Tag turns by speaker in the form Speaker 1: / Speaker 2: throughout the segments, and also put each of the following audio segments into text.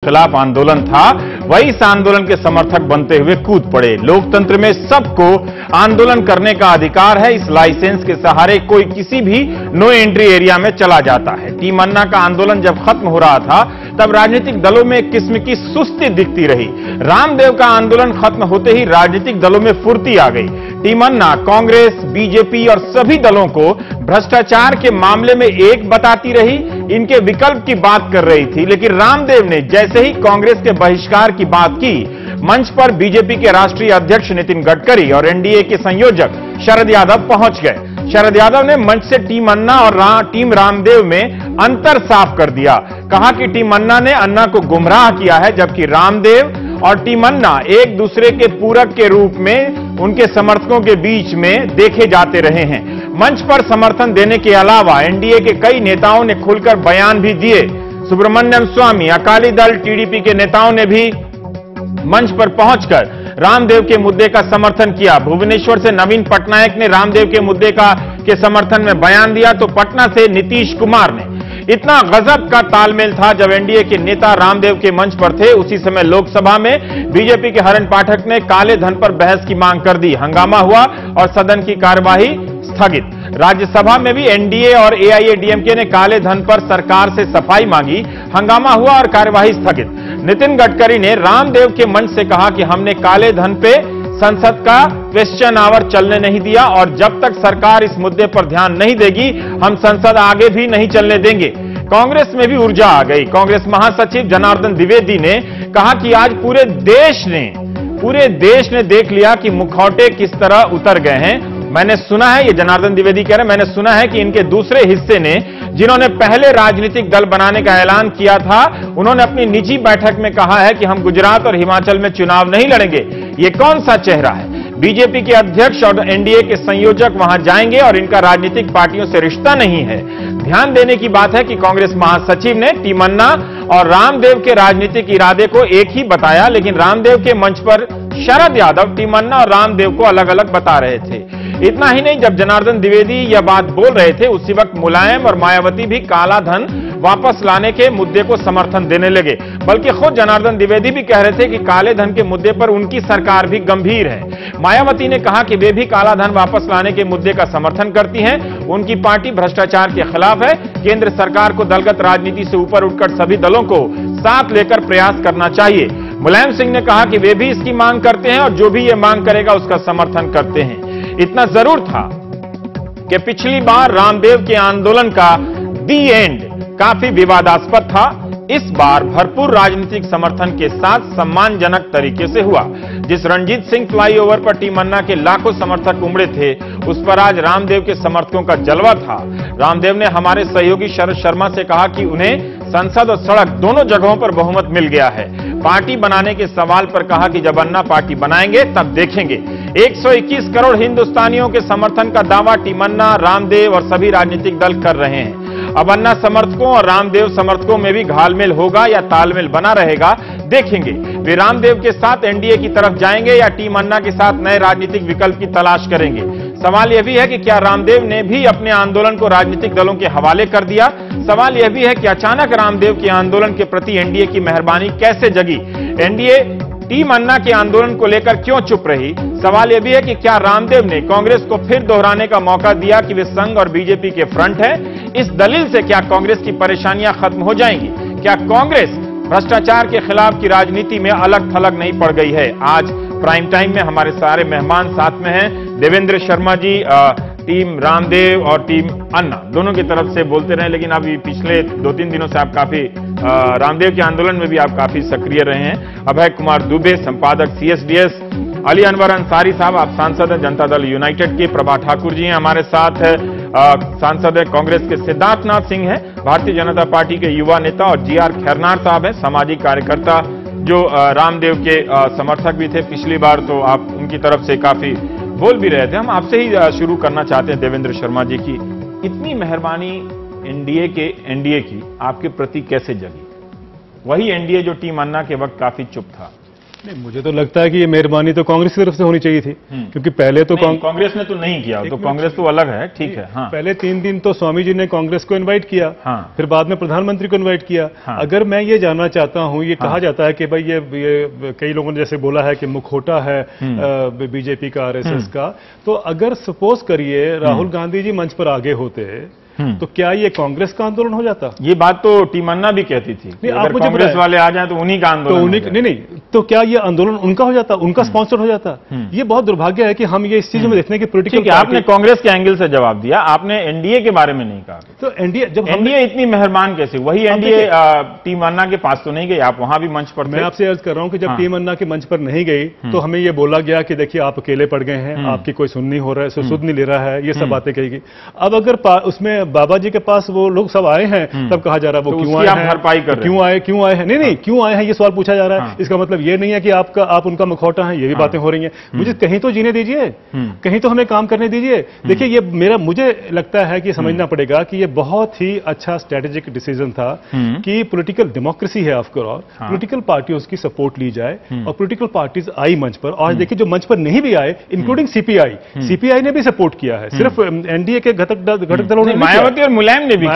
Speaker 1: खिलाफ आंदोलन था, वही इस आंदोलन के समर्थक बनते हुए कूद पड़े। लोकतंत्र में सबको आंदोलन करने का अधिकार है। इस लाइसेंस के सहारे कोई किसी भी नो एंट्री एरिया में चला जाता है। टीम अन्ना का आंदोलन जब खत्म हो रहा था तब राजनीतिक दलों में एक किस्म की सुस्ती दिखती रही। रामदेव का आंदोलन खत्म होते ही राजनीतिक दलों में फुर्ती आ गई। टीम अन्ना कांग्रेस, बीजेपी और सभी दलों को भ्रष्टाचार के मामले में एक बताती रही, इनके विकल्प की बात कर रही थी। लेकिन रामदेव ने जैसे ही कांग्रेस के बहिष्कार की बात की, मंच पर बीजेपी के राष्ट्रीय अध्यक्ष नितिन गडकरी और एनडीए के संयोजक शरद यादव पहुंच गए। शरद यादव ने मंच से टीम अन्ना और टीम रामदेव में अंतर साफ कर दिया। कहा कि टीम अन्ना ने अन्ना को गुमराह किया है, जबकि रामदेव और टीम अन्ना एक दूसरे के पूरक के रूप में उनके समर्थकों के बीच में देखे जाते रहे हैं। मंच पर समर्थन देने के अलावा एनडीए के कई नेताओं ने खुलकर बयान भी दिए। सुब्रमण्यम स्वामी, अकाली दल, टीडीपी के नेताओं ने भी मंच पर पहुंचकर रामदेव के मुद्दे का समर्थन किया। भुवनेश्वर से नवीन पटनायक ने रामदेव के मुद्दे के समर्थन में बयान दिया, तो पटना से नीतीश कुमार ने। इतना गजब का तालमेल था। जब एनडीए के नेता रामदेव के मंच पर थे, उसी समय लोकसभा में बीजेपी के हरण पाठक ने काले धन पर बहस की मांग कर दी। हंगामा हुआ और सदन की कार्यवाही स्थगित। राज्यसभा में भी एनडीए और एआईएडीएमके ने काले धन पर सरकार से सफाई मांगी। हंगामा हुआ और कार्यवाही स्थगित। नितिन गडकरी ने रामदेव के मंच से कहा कि हमने काले धन पे संसद का क्वेश्चन आवर चलने नहीं दिया और जब तक सरकार इस मुद्दे पर ध्यान नहीं देगी, हम संसद आगे भी नहीं चलने देंगे। कांग्रेस में भी ऊर्जा आ गई। कांग्रेस महासचिव जनार्दन द्विवेदी ने कहा कि आज पूरे देश ने देख लिया कि मुखौटे किस तरह उतर गए हैं। मैंने सुना है, ये जनार्दन द्विवेदी कह रहे हैं, मैंने सुना है कि इनके दूसरे हिस्से ने, जिन्होंने पहले राजनीतिक दल बनाने का ऐलान किया था, उन्होंने अपनी निजी बैठक में कहा है कि हम गुजरात और हिमाचल में चुनाव नहीं लड़ेंगे। ये कौन सा चेहरा है? बीजेपी के अध्यक्ष और एनडीए के संयोजक वहां जाएंगे और इनका राजनीतिक पार्टियों से रिश्ता नहीं है। ध्यान देने की बात है कि कांग्रेस महासचिव ने टीम अन्ना और रामदेव के राजनीतिक इरादे को एक ही बताया, लेकिन रामदेव के मंच पर शरद यादव टीम अन्ना और रामदेव को अलग अलग बता रहे थे। इतना ही नहीं, जब जनार्दन द्विवेदी यह बात बोल रहे थे, उसी वक्त मुलायम और मायावती भी काला धन वापस लाने के मुद्दे को समर्थन देने लगे। बल्कि खुद जनार्दन द्विवेदी भी कह रहे थे कि काले धन के मुद्दे पर उनकी सरकार भी गंभीर है। मायावती ने कहा कि वे भी काला धन वापस लाने के मुद्दे का समर्थन करती हैं। उनकी पार्टी भ्रष्टाचार के खिलाफ है। केंद्र सरकार को दलगत राजनीति से ऊपर उठकर सभी दलों को साथ लेकर प्रयास करना चाहिए। मुलायम सिंह ने कहा कि वे भी इसकी मांग करते हैं और जो भी ये मांग करेगा उसका समर्थन करते हैं। इतना जरूर था कि पिछली बार रामदेव के आंदोलन का दी एंड काफी विवादास्पद था। इस बार भरपूर राजनीतिक समर्थन के साथ सम्मानजनक तरीके से हुआ। जिस रणजीत सिंह फ्लाईओवर पर टीम अन्ना के लाखों समर्थक उमड़े थे, उस पर आज रामदेव के समर्थकों का जलवा था। रामदेव ने हमारे सहयोगी शरद शर्मा से कहा कि उन्हें संसद और सड़क दोनों जगहों पर बहुमत मिल गया है। पार्टी बनाने के सवाल पर कहा कि जब अन्ना पार्टी बनाएंगे तब देखेंगे। 121 करोड़ हिंदुस्तानियों के समर्थन का दावा टीम अन्ना, रामदेव और सभी राजनीतिक दल कर रहे हैं। अब अन्ना समर्थकों और रामदेव समर्थकों में भी घालमेल होगा या तालमेल बना रहेगा, देखेंगे। वे रामदेव के साथ एनडीए की तरफ जाएंगे या टीम अन्ना के साथ नए राजनीतिक विकल्प की तलाश करेंगे। सवाल यह भी है कि क्या रामदेव ने भी अपने आंदोलन को राजनीतिक दलों के हवाले कर दिया? सवाल यह भी है कि अचानक रामदेव के आंदोलन के प्रति एनडीए की मेहरबानी कैसे जगी? एनडीए टीम अन्ना के आंदोलन को लेकर क्यों चुप रही? सवाल यह भी है कि क्या रामदेव ने कांग्रेस को फिर दोहराने का मौका दिया कि वे संघ और बीजेपी के फ्रंट हैं? इस दलील से क्या कांग्रेस की परेशानियां खत्म हो जाएंगी? क्या कांग्रेस भ्रष्टाचार के खिलाफ की राजनीति में अलग थलग नहीं पड़ गई है? आज प्राइम टाइम में हमारे सारे मेहमान साथ में हैं। देवेंद्र शर्मा जी टीम रामदेव और टीम अन्ना दोनों की तरफ से बोलते रहे, लेकिन अभी पिछले 2-3 दिनों से आप काफी रामदेव के आंदोलन में भी आप काफी सक्रिय रहे हैं। अभय कुमार दुबे, संपादक सीएसडीएस, अली अनवर अंसारी साहब, आप सांसद हैं जनता दल यूनाइटेड के। प्रभा ठाकुर जी हैं हमारे साथ, सांसद है कांग्रेस के। सिद्धार्थनाथ सिंह हैं भारतीय जनता पार्टी के युवा नेता, और जीआर खैरनार साहब हैं सामाजिक कार्यकर्ता, जो रामदेव के समर्थक भी थे पिछली बार, तो आप उनकी तरफ से काफी बोल भी रहे थे। हम आपसे ही शुरू करना चाहते हैं देवेंद्र शर्मा जी की इतनी मेहरबानी एनडीए की आपके प्रति कैसे जगी? वही एनडीए जो टीम अन्ना के वक्त काफी चुप था।
Speaker 2: नहीं, मुझे तो लगता है कि ये मेहरबानी तो कांग्रेस की तरफ से होनी चाहिए थी, क्योंकि पहले तो
Speaker 1: कांग्रेस ने तो नहीं किया, तो कांग्रेस तो अलग है, ठीक है। हाँ।
Speaker 2: पहले 3 दिन तो स्वामी जी ने कांग्रेस को इनवाइट किया,
Speaker 1: हाँ।
Speaker 2: फिर बाद में प्रधानमंत्री को इनवाइट किया।
Speaker 1: हाँ।
Speaker 2: अगर मैं ये जानना चाहता हूं, ये कहा जाता है कि भाई ये कई लोगों ने जैसे बोला है कि मुखौटा है बीजेपी का, आरएसएस का, तो अगर सपोज करिए राहुल गांधी जी मंच पर आगे होते तो क्या ये कांग्रेस का आंदोलन हो जाता?
Speaker 1: ये बात तो टीमन्ना भी कहती थी।
Speaker 2: नहीं, आप मुझे
Speaker 1: कांग्रेस वाले आ जाए तो उन्हीं का आंदोलन,
Speaker 2: तो उन्हीं नहीं, तो क्या ये आंदोलन उनका हो जाता, उनका स्पॉन्सर हो जाता? ये बहुत दुर्भाग्य है कि हम ये इस चीज में देखते हैं कि पोलिटिकल,
Speaker 1: आपने कांग्रेस के एंगल से जवाब दिया, आपने एनडीए के बारे में नहीं कहा।
Speaker 2: तो एनडीए, जब
Speaker 1: एनडीए इतनी मेहरबान कैसे? वही एनडीए टीम अन्ना के पास तो नहीं गई, आप वहां भी मंच पर थे।
Speaker 2: मैं आपसे अर्ज कर रहा हूं कि जब टीम अन्ना के मंच पर नहीं गई तो हमें ये बोला गया कि देखिए आप अकेले पड़ गए हैं, आपकी कोई सुन नहीं हो रहा है, सुध नहीं ले रहा है, ये सब बातें कही गई। अब अगर उसमें बाबा जी के पास वो लोग सब आए हैं, तब कहा जा रहा है वो क्यों आए हैं,
Speaker 1: भरपाई कर
Speaker 2: क्यों आए हैं, नहीं क्यों आए हैं ये सवाल पूछा जा रहा है। इसका मतलब ये नहीं है कि आप उनका मुखौटा है, ये भी बातें हो रही हैं। मुझे कहीं तो जीने दीजिए, कहीं तो हमें काम करने दीजिए। देखिए ये मुझे लगता है कि समझना पड़ेगा कि ये बहुत ही अच्छा स्ट्रेटेजिक डिसीजन था कि पॉलिटिकल डेमोक्रेसी है, आफ्टर ऑल पॉलिटिकल पार्टियों की सपोर्ट ली जाए, और पॉलिटिकल पार्टीज आई मंच पर। और देखिए जो मंच पर नहीं भी आए, इंक्लूडिंग सीपीआई ने भी सपोर्ट किया है, सिर्फ एनडीए के घटक दलों ने,
Speaker 1: मायावती और मुलायम ने भी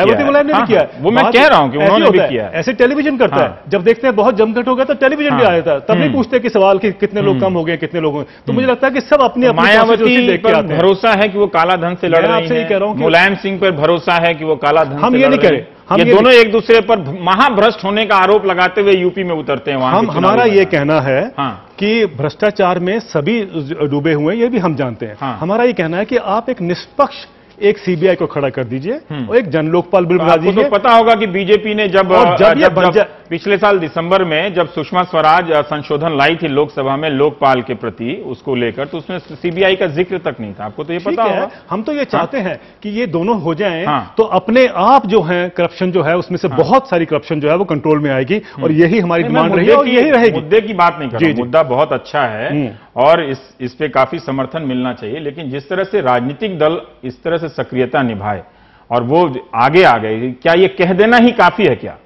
Speaker 1: किया। वो मैं कह रहा हूं कि उन्होंने भी किया।
Speaker 2: ऐसे टेलीविजन करता है, जब देखते हैं बहुत जमघट हो गया तो टेलीविजन भी आ जाता है, तब नहीं पूछते कि सवाल कि कितने लोग कम हो गए, कितने लोग हैं। तो मुझे लगता है कि सब अपनी
Speaker 1: मायावती पर भरोसा है कि वो काला धन से लड़ रही है,
Speaker 2: कह रहा हूं
Speaker 1: मुलायम सिंह पर भरोसा है कि वो काला धन
Speaker 2: हम ये नहीं करें,
Speaker 1: ये दोनों एक दूसरे पर महाभ्रष्ट होने का आरोप लगाते हुए यूपी में उतरते हैं।
Speaker 2: हमारा ये कहना है कि भ्रष्टाचार में सभी डूबे हुए हैं, ये भी हम जानते हैं। हमारा ये कहना है कि आप एक निष्पक्ष एक सीबीआई को खड़ा कर दीजिए और एक जन लोकपाल बिल बना दीजिए।
Speaker 1: तो पता होगा कि बीजेपी ने जब पिछले साल दिसंबर में जब सुषमा स्वराज संशोधन लाई थी लोकसभा में लोकपाल के प्रति, उसको लेकर, तो उसमें सीबीआई का जिक्र तक नहीं था। आपको तो ये पता होगा।
Speaker 2: हम तो ये चाहते हैं कि ये दोनों हो जाएं, तो अपने आप जो है करप्शन जो है उसमें से बहुत सारी करप्शन जो है वो कंट्रोल में आएगी, और यही हमारी डिमांड रही है और यही रहेगी।
Speaker 1: मुद्दे की बात नहीं कर रहा, मुद्दा बहुत अच्छा है और इस पे काफी समर्थन मिलना चाहिए, लेकिन जिस तरह से राजनीतिक दल इस तरह से सक्रियता निभाए और वो आगे आ गए, क्या ये कह देना ही काफी है? क्या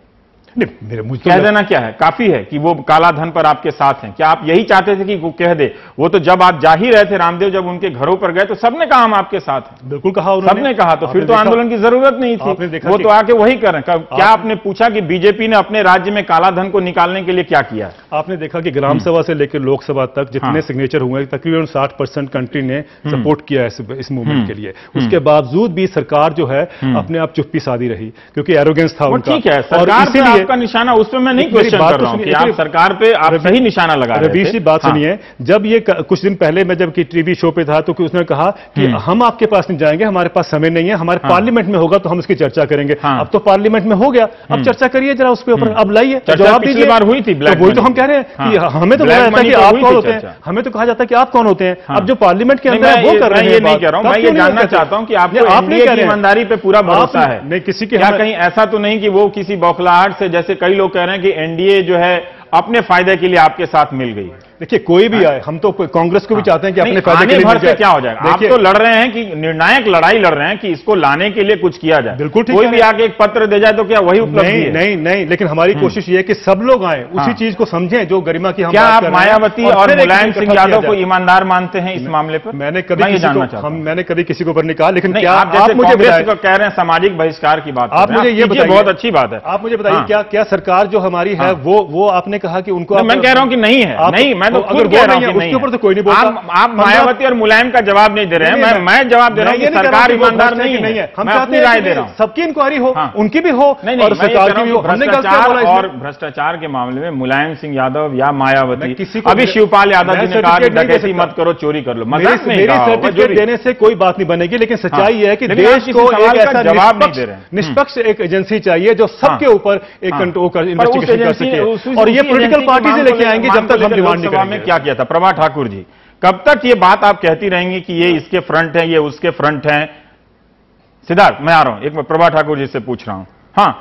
Speaker 1: नहीं, कह देना क्या है काफी है कि वो काला धन पर आपके साथ हैं? क्या आप यही चाहते थे कि वो कह दे? वो तो जब आप जा ही रहे थे, रामदेव जब उनके घरों पर गए तो सबने कहा हम आपके साथ हैं।
Speaker 2: बिल्कुल कहा उन्होंने,
Speaker 1: सबने कहा, तो फिर तो आंदोलन की जरूरत नहीं थी। वो तो आके वही कर रहे हैं। क्या आपने पूछा कि बीजेपी ने अपने राज्य में काला धन को निकालने के लिए क्या किया?
Speaker 2: आपने देखा कि ग्राम सभा से लेकर लोकसभा तक जितने सिग्नेचर हुए, तकरीबन 60% कंट्री ने सपोर्ट किया इस मूवमेंट के लिए। उसके बावजूद भी सरकार जो है अपने आप चुप्पी साधी रही, क्योंकि एरोगेंस था उनका।
Speaker 1: ठीक है, सरकार का निशाना उस पर मैं नहीं क्वेश्चन कर रहा हूं कि आप सरकार पे आप सही निशाना लगा रहे थे।
Speaker 2: रवीश जी बात सुनिए, जब ये कुछ दिन पहले मैं जब टीवी शो पे था तो उसने कहा कि हम आपके पास नहीं जाएंगे, हमारे पास समय नहीं है, हमारे पार्लियामेंट में होगा तो हम इसकी चर्चा करेंगे। अब तो पार्लियामेंट में हो गया, अब चर्चा करिए जरा उसके ऊपर, अब लाइए जवाब दीजिए।
Speaker 1: बार हुई थी
Speaker 2: वही तो हम कह रहे हैं कि हमें तो कहा जाता है कि आप कौन होते हैं, हमें तो कहा जाता है कि आप कौन होते हैं। अब जो पार्लियामेंट के अंदर वो कर रहे हैं,
Speaker 1: ये नहीं कह रहा हूं, मैं ये जानना चाहता हूं कि आपको ईमानदारी पे पूरा भरोसा है?
Speaker 2: नहीं, किसी के
Speaker 1: क्या कहीं ऐसा तो नहीं कि वो किसी बौखलाहट से, जैसे कई लोग कह रहे हैं कि एनडीए जो है अपने फायदे के लिए आपके साथ मिल गई?
Speaker 2: देखिए कोई भी आए, हम तो कांग्रेस को भी चाहते हैं कि अपने फायदे के लिए
Speaker 1: भर से क्या हो जाएगा? आप तो लड़ रहे हैं कि निर्णायक लड़ाई लड़ रहे हैं कि इसको लाने के लिए कुछ किया जाए।
Speaker 2: बिल्कुल ठीक,
Speaker 1: कोई भी आके एक पत्र दे जाए तो क्या वही उपलब्धि है?
Speaker 2: नहीं, लेकिन हमारी कोशिश ये है कि सब लोग आए, उसी चीज को समझें जो गरिमा की हम
Speaker 1: क्या आप मायावती और मुलायम सिंह यादव को ईमानदार मानते हैं इस मामले पर?
Speaker 2: मैंने कभी किसी को ऊपर नहीं कहा, लेकिन क्या
Speaker 1: आप मुझे कह रहे हैं सामाजिक बहिष्कार की बात,
Speaker 2: आप मुझे ये बताइए,
Speaker 1: बहुत अच्छी बात है।
Speaker 2: आप मुझे बताइए क्या सरकार जो हमारी है वो आपने कहा कि उनको,
Speaker 1: मैं कह रहा हूं कि नहीं है। नहीं, मैं तो खुद कह रहा हूं उसके ऊपर तो कोई नहीं बोलता। आप मायावती और मुलायम का जवाब नहीं दे रहे हैं, मैं जवाब दे रहा हूं कि सरकार ईमानदार नहीं है। हम चाहते राय दे रहा हूं सबकी इंक्वायरी हो, उनकी भी हो और सरकार की भी हो। और भ्रष्टाचार के मामले में मुलायम सिंह यादव या मायावती, अभी शिवपाल यादव जी ने कहा कि डकैती मत करो, चोरी कर लो। मजाक नहीं,
Speaker 2: सर्टिफिकेट देने से कोई बात नहीं बनेगी, लेकिन सच्चाई है कि देश को एक ऐसा
Speaker 1: जवाब नहीं दे रहे,
Speaker 2: निष्पक्ष एक एजेंसी चाहिए जो सबके ऊपर एक इन्वेस्टिगेशन कर सके, और ये पॉलिटिकल पार्टी से लेके आएंगे जब तक हम डिमांड नहीं करेंगे।
Speaker 1: क्या किया था प्रभा ठाकुर जी? कब तक ये बात आप कहती रहेंगी कि ये इसके फ्रंट है, ये उसके फ्रंट है? सिद्धार्थ, मैं आ रहा हूं, एक प्रभा ठाकुर जी से पूछ रहा हूं। हाँ,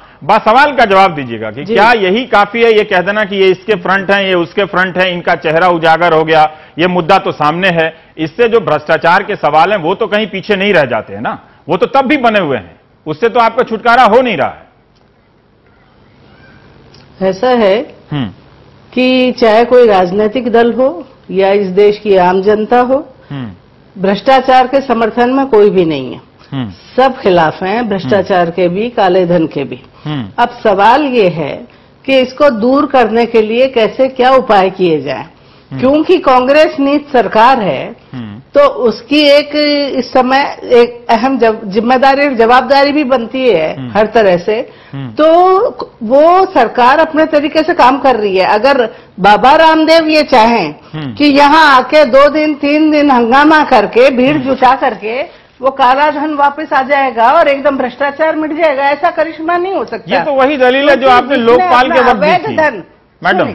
Speaker 1: सवाल का जवाब दीजिएगा कि क्या यही काफी है ये कह देना कि ये इसके फ्रंट है, ये उसके फ्रंट है, इनका चेहरा उजागर हो गया, ये मुद्दा तो सामने है? इससे जो भ्रष्टाचार के सवाल हैं वो तो कहीं पीछे नहीं रह जाते हैं ना, वो तो तब भी बने हुए हैं, उससे तो आपका छुटकारा हो नहीं रहा है।
Speaker 3: ऐसा है कि चाहे कोई राजनीतिक दल हो या इस देश की आम जनता हो, भ्रष्टाचार के समर्थन में कोई भी नहीं है। सब खिलाफ हैं, भ्रष्टाचार के भी, काले धन के भी। अब सवाल ये है कि इसको दूर करने के लिए कैसे क्या उपाय किए जाएं, क्योंकि कांग्रेस नीत सरकार है तो उसकी एक इस समय एक अहम जिम्मेदारी और जवाबदारी भी बनती है हर तरह से। तो वो सरकार अपने तरीके से काम कर रही है। अगर बाबा रामदेव ये चाहें कि यहाँ आके 2 दिन 3 दिन हंगामा करके, भीड़ जुटा करके वो काला धन वापस आ जाएगा और एकदम भ्रष्टाचार मिट जाएगा, ऐसा करिश्मा नहीं हो सकता।
Speaker 1: ये तो वही दलील है जो आपने लोकपाल के वक्त दी थी मैडम।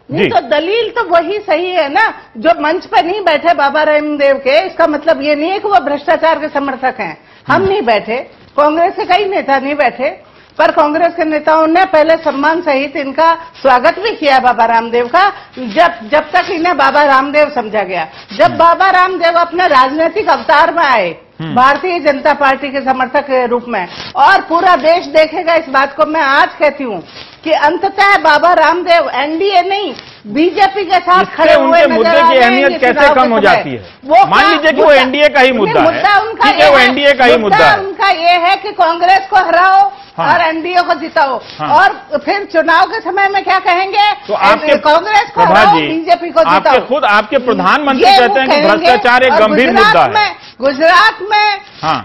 Speaker 3: नहीं तो दलील तो वही सही है ना, जो मंच पर नहीं बैठे बाबा रामदेव के, इसका मतलब ये नहीं है कि वो भ्रष्टाचार के समर्थक हैं। हम नहीं बैठे, कांग्रेस के कई नेता नहीं बैठे, पर कांग्रेस के नेताओं ने पहले सम्मान सहित इनका स्वागत भी किया बाबा रामदेव का, जब तक इन्हें बाबा रामदेव समझा गया। जब बाबा रामदेव अपने राजनीतिक अवतार में आए, भारतीय जनता पार्टी के समर्थक के रूप में, और पूरा देश देखेगा इस बात को, मैं आज कहती हूँ कि अंततः बाबा रामदेव एनडीए नहीं बीजेपी के साथ खड़े हुए
Speaker 1: उनके मुद्दे की अहमियत कैसे कम हो जाती है? वो मान लीजिए कि वो एनडीए का ही मुद्दा है, ठीक है, वो एनडीए का ही मुद्दा है।
Speaker 3: उनका ये है कि कांग्रेस को हराओ और एनडीए को जिताओ, और फिर चुनाव के समय में क्या कहेंगे?
Speaker 1: तो आपके
Speaker 3: कांग्रेस को हराओ, बीजेपी को जिताओ।
Speaker 1: खुद आपके प्रधानमंत्री कहते हैं कि भ्रष्टाचार एक गंभीर मुद्दा है।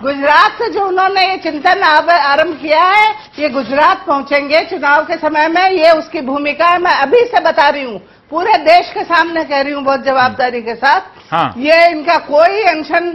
Speaker 3: गुजरात से जो उन्होंने ये चिंतन आरंभ किया है, ये गुजरात पहुंचेंगे चुनाव के समय में, ये उसकी भूमिका है। मैं अभी से बता रही हूँ, पूरे देश के सामने कह रही हूँ बहुत जवाबदारी के साथ। ये इनका कोई अनशन,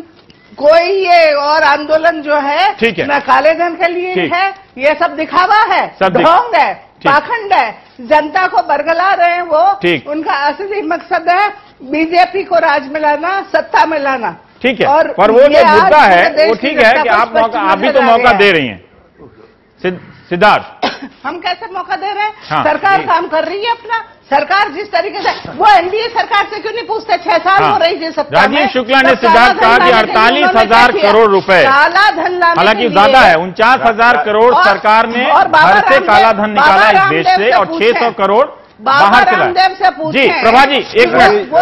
Speaker 3: कोई ये और आंदोलन जो है न काले धन के लिए है, ये सब दिखावा है, ढोंग है, पाखंड है, जनता को बरगला रहे हैं वो। उनका असली मकसद है बीजेपी को राज में लाना, सत्ता में लाना।
Speaker 1: ठीक है, पर वो जो मुद्दा है वो ठीक है कि आप भी तो मौका दे रही हैं सिद्धार्थ।
Speaker 3: हम कैसे मौका दे रहे हैं? सरकार काम कर रही है अपना। सरकार जिस तरीके से, वो एनडीए सरकार से क्यों नहीं पूछते? 6 साल हो रही थी सत्ता में।
Speaker 1: राजीव शुक्ला ने सिद्धार्थ कहा कि 48,000 करोड़ रुपए
Speaker 3: काला धन लाने,
Speaker 1: हालांकि ज्यादा है, 49,000 करोड़ सरकार ने घर से काला धन निकाला इस देश से, और 600 करोड़ बाहर चला। जी प्रभा जी, एक मिनट।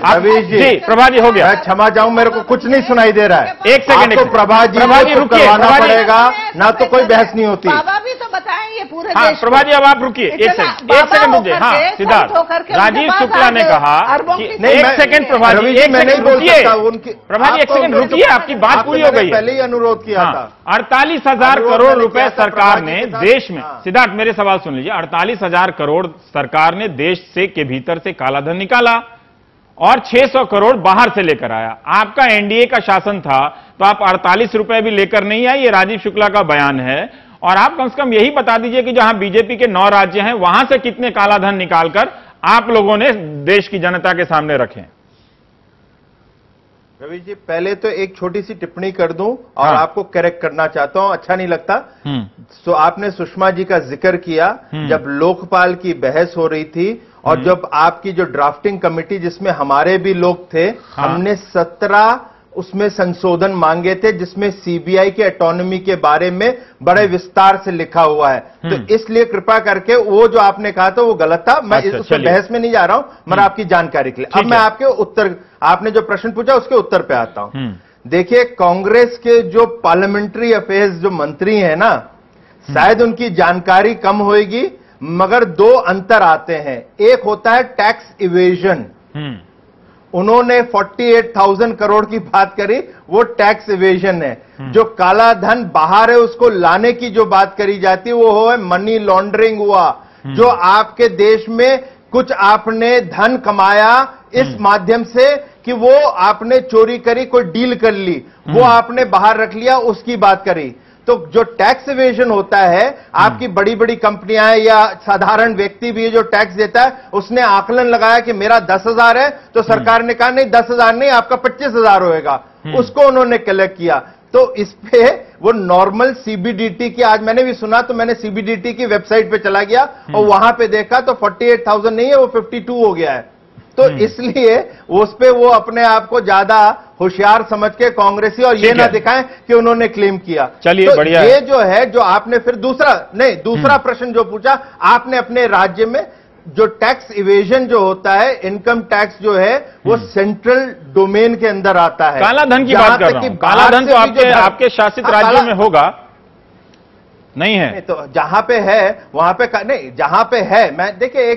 Speaker 4: रवीश जी,
Speaker 1: प्रभा जी हो गया।
Speaker 4: मैं क्षमा चाहूं, मेरे को कुछ नहीं सुनाई दे रहा है।
Speaker 1: एक सेकंड,
Speaker 4: तो प्रभा जी को करवाना पड़ेगा, ना तो कोई बहस नहीं होती।
Speaker 3: बाबा भी तो बताएं ये पूरे
Speaker 1: हाँ, प्रभा जी अब आप रुकिए, एक सेकंड रुकिए। हाँ सिद्धार्थ, राजीव शुक्ला ने कहा कि एक सेकंड प्रभा जी, एक सेकंड रुकिए। प्रभा जी एक सेकंड रुकिए, आपकी बात पूरी हो गई।
Speaker 4: पहले ही अनुरोध किया था।
Speaker 1: 48,000 करोड़ रुपए सरकार ने देश में, सिद्धार्थ मेरे सवाल सुन लीजिए, 48,000 करोड़ सरकार ने देश से के भीतर से काला धन निकाला और 600 करोड़ बाहर से लेकर आया। आपका एनडीए का शासन था तो आप 48 रुपए भी लेकर नहीं आए, ये राजीव शुक्ला का बयान है। और आप कम से कम यही बता दीजिए कि जहां बीजेपी के 9 राज्य हैं वहां से कितने काला धन निकालकर आप लोगों ने देश की जनता के सामने रखे।
Speaker 4: रवि जी, पहले तो एक छोटी सी टिप्पणी कर दूं और आपको करेक्ट करना चाहता हूं, अच्छा नहीं लगता। तो आपने सुषमा जी का जिक्र किया जब लोकपाल की बहस हो रही थी, और जब आपकी जो ड्राफ्टिंग कमेटी जिसमें हमारे भी लोग थे, हमने 17 उसमें संशोधन मांगे थे, जिसमें सीबीआई के ऑटोनॉमी के बारे में बड़े विस्तार से लिखा हुआ है। तो इसलिए कृपा करके वो जो आपने कहा था वो गलत था। मैं उसमें बहस में नहीं जा रहा हूं, मगर आपकी जानकारी के लिए। अब मैं आपके उत्तर, आपने जो प्रश्न पूछा उसके उत्तर पे आता हूं। देखिए, कांग्रेस के जो पार्लियामेंट्री अफेयर्स जो मंत्री हैं ना, शायद उनकी जानकारी कम होगी, मगर 2 अंतर आते हैं। एक होता है टैक्स इवेजन, उन्होंने 48,000 करोड़ की बात करी, वो टैक्स इवेजन है। जो काला धन बाहर है उसको लाने की जो बात करी जाती है वो है मनी लॉन्ड्रिंग हुआ। जो आपके देश में कुछ आपने धन कमाया इस माध्यम से कि वो आपने चोरी करी, कोई डील कर ली, वो आपने बाहर रख लिया, उसकी बात करी। तो जो टैक्स इवेजन होता है, आपकी बड़ी बड़ी कंपनियां या साधारण व्यक्ति भी जो टैक्स देता है, उसने आकलन लगाया कि मेरा 10,000 है, तो सरकार ने कहा नहीं 10,000 नहीं, आपका 25,000 होएगा, उसको उन्होंने कलेक्ट किया। तो इस पे वो नॉर्मल सीबीडीटी की, आज मैंने भी सुना तो मैंने सीबीडीटी की वेबसाइट पे चला गया और वहां पे देखा तो 48,000 नहीं है, वो 52 हो गया है। तो इसलिए उस पे वो अपने आप को ज्यादा होशियार समझ के कांग्रेसी और ये ना दिखाएं कि उन्होंने क्लेम किया।
Speaker 1: चलिए,
Speaker 4: तो
Speaker 1: बढ़िया।
Speaker 4: ये जो है, जो आपने फिर दूसरा प्रश्न जो पूछा, आपने अपने राज्य में जो टैक्स इवेजन जो होता है, इनकम टैक्स जो है वो सेंट्रल डोमेन के अंदर आता है।
Speaker 1: काला धन की बात कर रहा हूं। काला धन तो आपके शासित राज्यों में होगा नहीं है?
Speaker 4: तो जहां पे है वहां पे नहीं, जहां पे है, मैं देखिए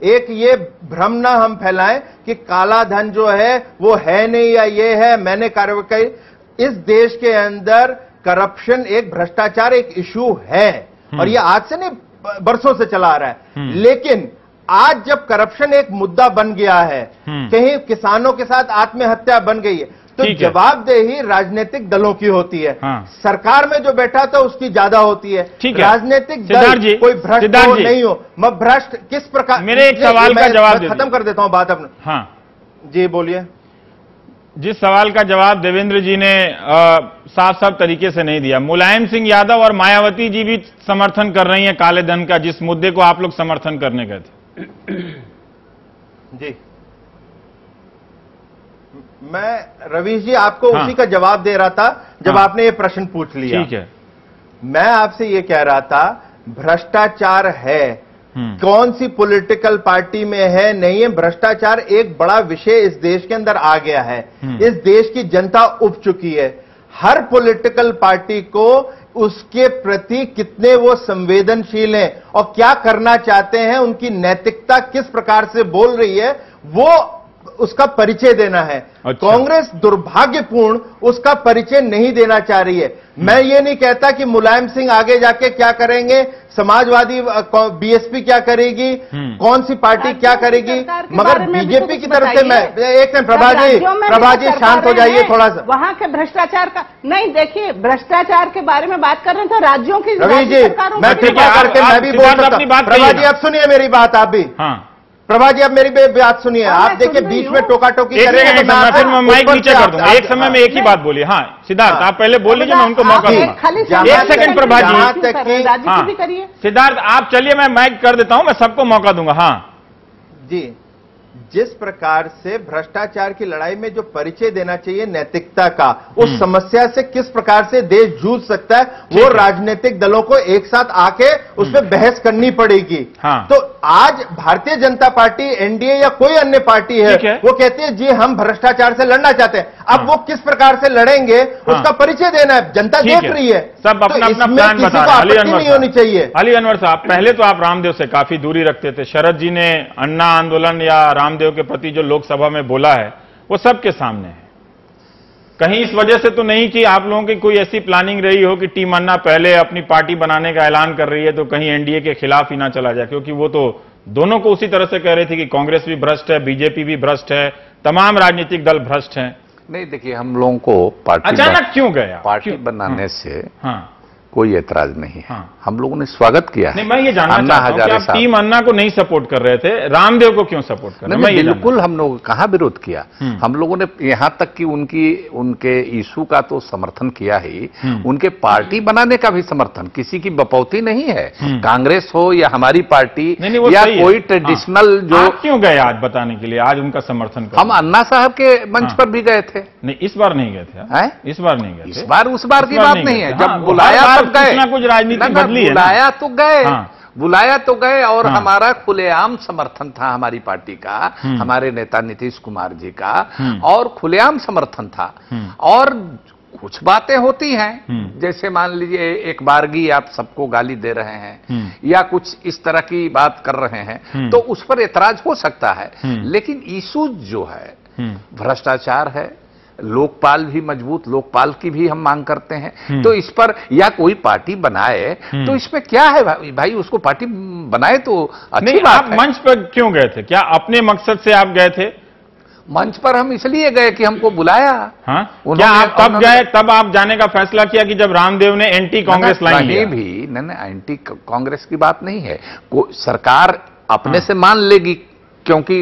Speaker 4: एक ये भ्रम ना हम फैलाएं कि काला धन जो है वो है नहीं या ये है। मैंने कार्रवाई, इस देश के अंदर करप्शन, एक भ्रष्टाचार एक इशू है और ये आज से नहीं बरसों से चला आ रहा है। लेकिन आज जब करप्शन एक मुद्दा बन गया है, कहीं किसानों के साथ आत्महत्या बन गई है, तो जवाबदेही राजनीतिक दलों की होती है। सरकार में जो बैठा था उसकी ज्यादा होती है। राजनीतिक दल कोई भ्रष्ट हो नहीं हो, मैं भ्रष्ट किस प्रकार,
Speaker 1: मेरे एक सवाल का जवाब
Speaker 4: खत्म कर देता हूं बात अपने।
Speaker 1: हाँ
Speaker 4: जी बोलिए।
Speaker 1: जिस सवाल का जवाब देवेंद्र जी ने साफ साफ तरीके से नहीं दिया। मुलायम सिंह यादव और मायावती जी भी समर्थन कर रही हैं काले धन का, जिस मुद्दे को आप लोग समर्थन करने गए थे।
Speaker 4: जी मैं रवीश जी आपको उसी का जवाब दे रहा था जब आपने ये प्रश्न पूछ लिया।
Speaker 1: ठीक है,
Speaker 4: मैं आपसे ये कह रहा था भ्रष्टाचार है, कौन सी पॉलिटिकल पार्टी में है नहीं है, भ्रष्टाचार एक बड़ा विषय इस देश के अंदर आ गया है। इस देश की जनता उब चुकी है। हर पॉलिटिकल पार्टी को उसके प्रति कितने वो संवेदनशील हैं और क्या करना चाहते हैं, उनकी नैतिकता किस प्रकार से बोल रही है, वो उसका परिचय देना है। अच्छा। कांग्रेस दुर्भाग्यपूर्ण उसका परिचय नहीं देना चाह रही है। मैं ये नहीं कहता कि मुलायम सिंह आगे जाके क्या करेंगे, समाजवादी बीएसपी क्या करेगी, कौन सी पार्टी क्या करेगी, मगर बीजेपी की तरफ से मैं एक मिनट, प्रभा जी शांत हो जाइए थोड़ा सा।
Speaker 3: वहां के भ्रष्टाचार का नहीं, देखिए भ्रष्टाचार के बारे में बात कर रहे थे राज्यों की।
Speaker 4: रवि जी मैं कृपा करके मैं भी बोल सकता हूं। प्रभा जी अब सुनिए मेरी बात, आप भी प्रभा जी अब मेरी बात सुनिए। आप देखिए बीच में टोका टोकी करेंगे तो मैं फिर
Speaker 1: माइक नीचे कर दूंगा। एक समय में एक ही बात बोलिए। हाँ सिद्धार्थ आप पहले बोल लीजिए, मैं उनको मौका दूंगा। एक सेकंड प्रभा जी। सिद्धार्थ आप चलिए, मैं माइक कर देता हूं, मैं सबको मौका दूंगा। हाँ
Speaker 4: जी, जिस प्रकार से भ्रष्टाचार की लड़ाई में जो परिचय देना चाहिए नैतिकता का, उस समस्या से किस प्रकार से देश जूझ सकता है, वो राजनीतिक दलों को एक साथ आके उस पर बहस करनी पड़ेगी।
Speaker 1: हाँ।
Speaker 4: तो आज भारतीय जनता पार्टी, एनडीए या कोई अन्य पार्टी है, वो कहती है जी हम भ्रष्टाचार से लड़ना चाहते हैं। अब वो किस प्रकार से लड़ेंगे उसका परिचय देना है, जनता देख रही है।
Speaker 1: सब अपना अपना प्लान बता रहे हैं।
Speaker 4: नहीं होनी चाहिए।
Speaker 1: अली अनवर साहब, पहले तो आप रामदेव से काफी दूरी रखते थे। शरद जी ने अन्ना आंदोलन या रामदेव के प्रति जो लोकसभा में बोला है वो सबके सामने है। कहीं इस वजह से तो नहीं कि आप लोगों की कोई ऐसी प्लानिंग रही हो कि टीम अन्ना पहले अपनी पार्टी बनाने का ऐलान कर रही है तो कहीं एनडीए के खिलाफ ही ना चला जाए, क्योंकि वो तो दोनों को उसी तरह से कह रही थी कि कांग्रेस भी भ्रष्ट है, बीजेपी भी भ्रष्ट है, तमाम राजनीतिक दल भ्रष्ट हैं।
Speaker 5: नहीं देखिए, हम लोगों को पार्टी
Speaker 1: अचानक क्यों गया,
Speaker 5: पार्टी बनाने से
Speaker 1: हाँ
Speaker 5: कोई ऐतराज नहीं है। हम लोगों ने स्वागत किया है।
Speaker 1: नहीं, मैं ये जानना चाहता हूं कि आप टीम अन्ना को नहीं सपोर्ट कर रहे थे, रामदेव को क्यों सपोर्ट कर रहे हैं?
Speaker 5: बिल्कुल हम लोग कहां विरोध किया। हम लोगों ने यहां तक कि उनके इशू का तो समर्थन किया ही, उनके पार्टी बनाने का भी समर्थन, किसी की बपौती नहीं है, कांग्रेस हो या हमारी पार्टी या कोई ट्रेडिशनल। जो
Speaker 1: क्यों गए आज बताने के लिए, आज उनका समर्थन?
Speaker 5: हम अन्ना साहब के मंच पर भी गए थे।
Speaker 1: नहीं, इस बार नहीं गए थे। इस बार नहीं गए,
Speaker 5: इस बार उस बार की बात नहीं है। जब बुलाया
Speaker 1: कुछ राजनीति बदली है,
Speaker 5: बुलाया तो गए। बुलाया तो गए और हमारा खुलेआम समर्थन था हमारी पार्टी का, हमारे नेता नीतीश कुमार जी का, और खुलेआम समर्थन था। और कुछ बातें होती हैं, जैसे मान लीजिए एक बारगी आप सबको गाली दे रहे हैं या कुछ इस तरह की बात कर रहे हैं, तो उस पर एतराज हो सकता है। लेकिन इशू जो है भ्रष्टाचार है, लोकपाल भी मजबूत, लोकपाल की भी हम मांग करते हैं। तो इस पर या कोई पार्टी बनाए तो इसमें क्या है भाई, उसको पार्टी बनाए तो अच्छी बात है।
Speaker 1: मंच पर क्यों गए थे? क्या अपने मकसद से आप गए थे?
Speaker 5: मंच पर हम इसलिए गए कि हमको बुलाया।
Speaker 1: हाँ? क्या आप तब गए, तब आप जाने का फैसला किया कि जब रामदेव ने एंटी कांग्रेस लाइन लिया?
Speaker 5: भी नहीं, एंटी कांग्रेस की बात नहीं है। सरकार अपने से मान लेगी, क्योंकि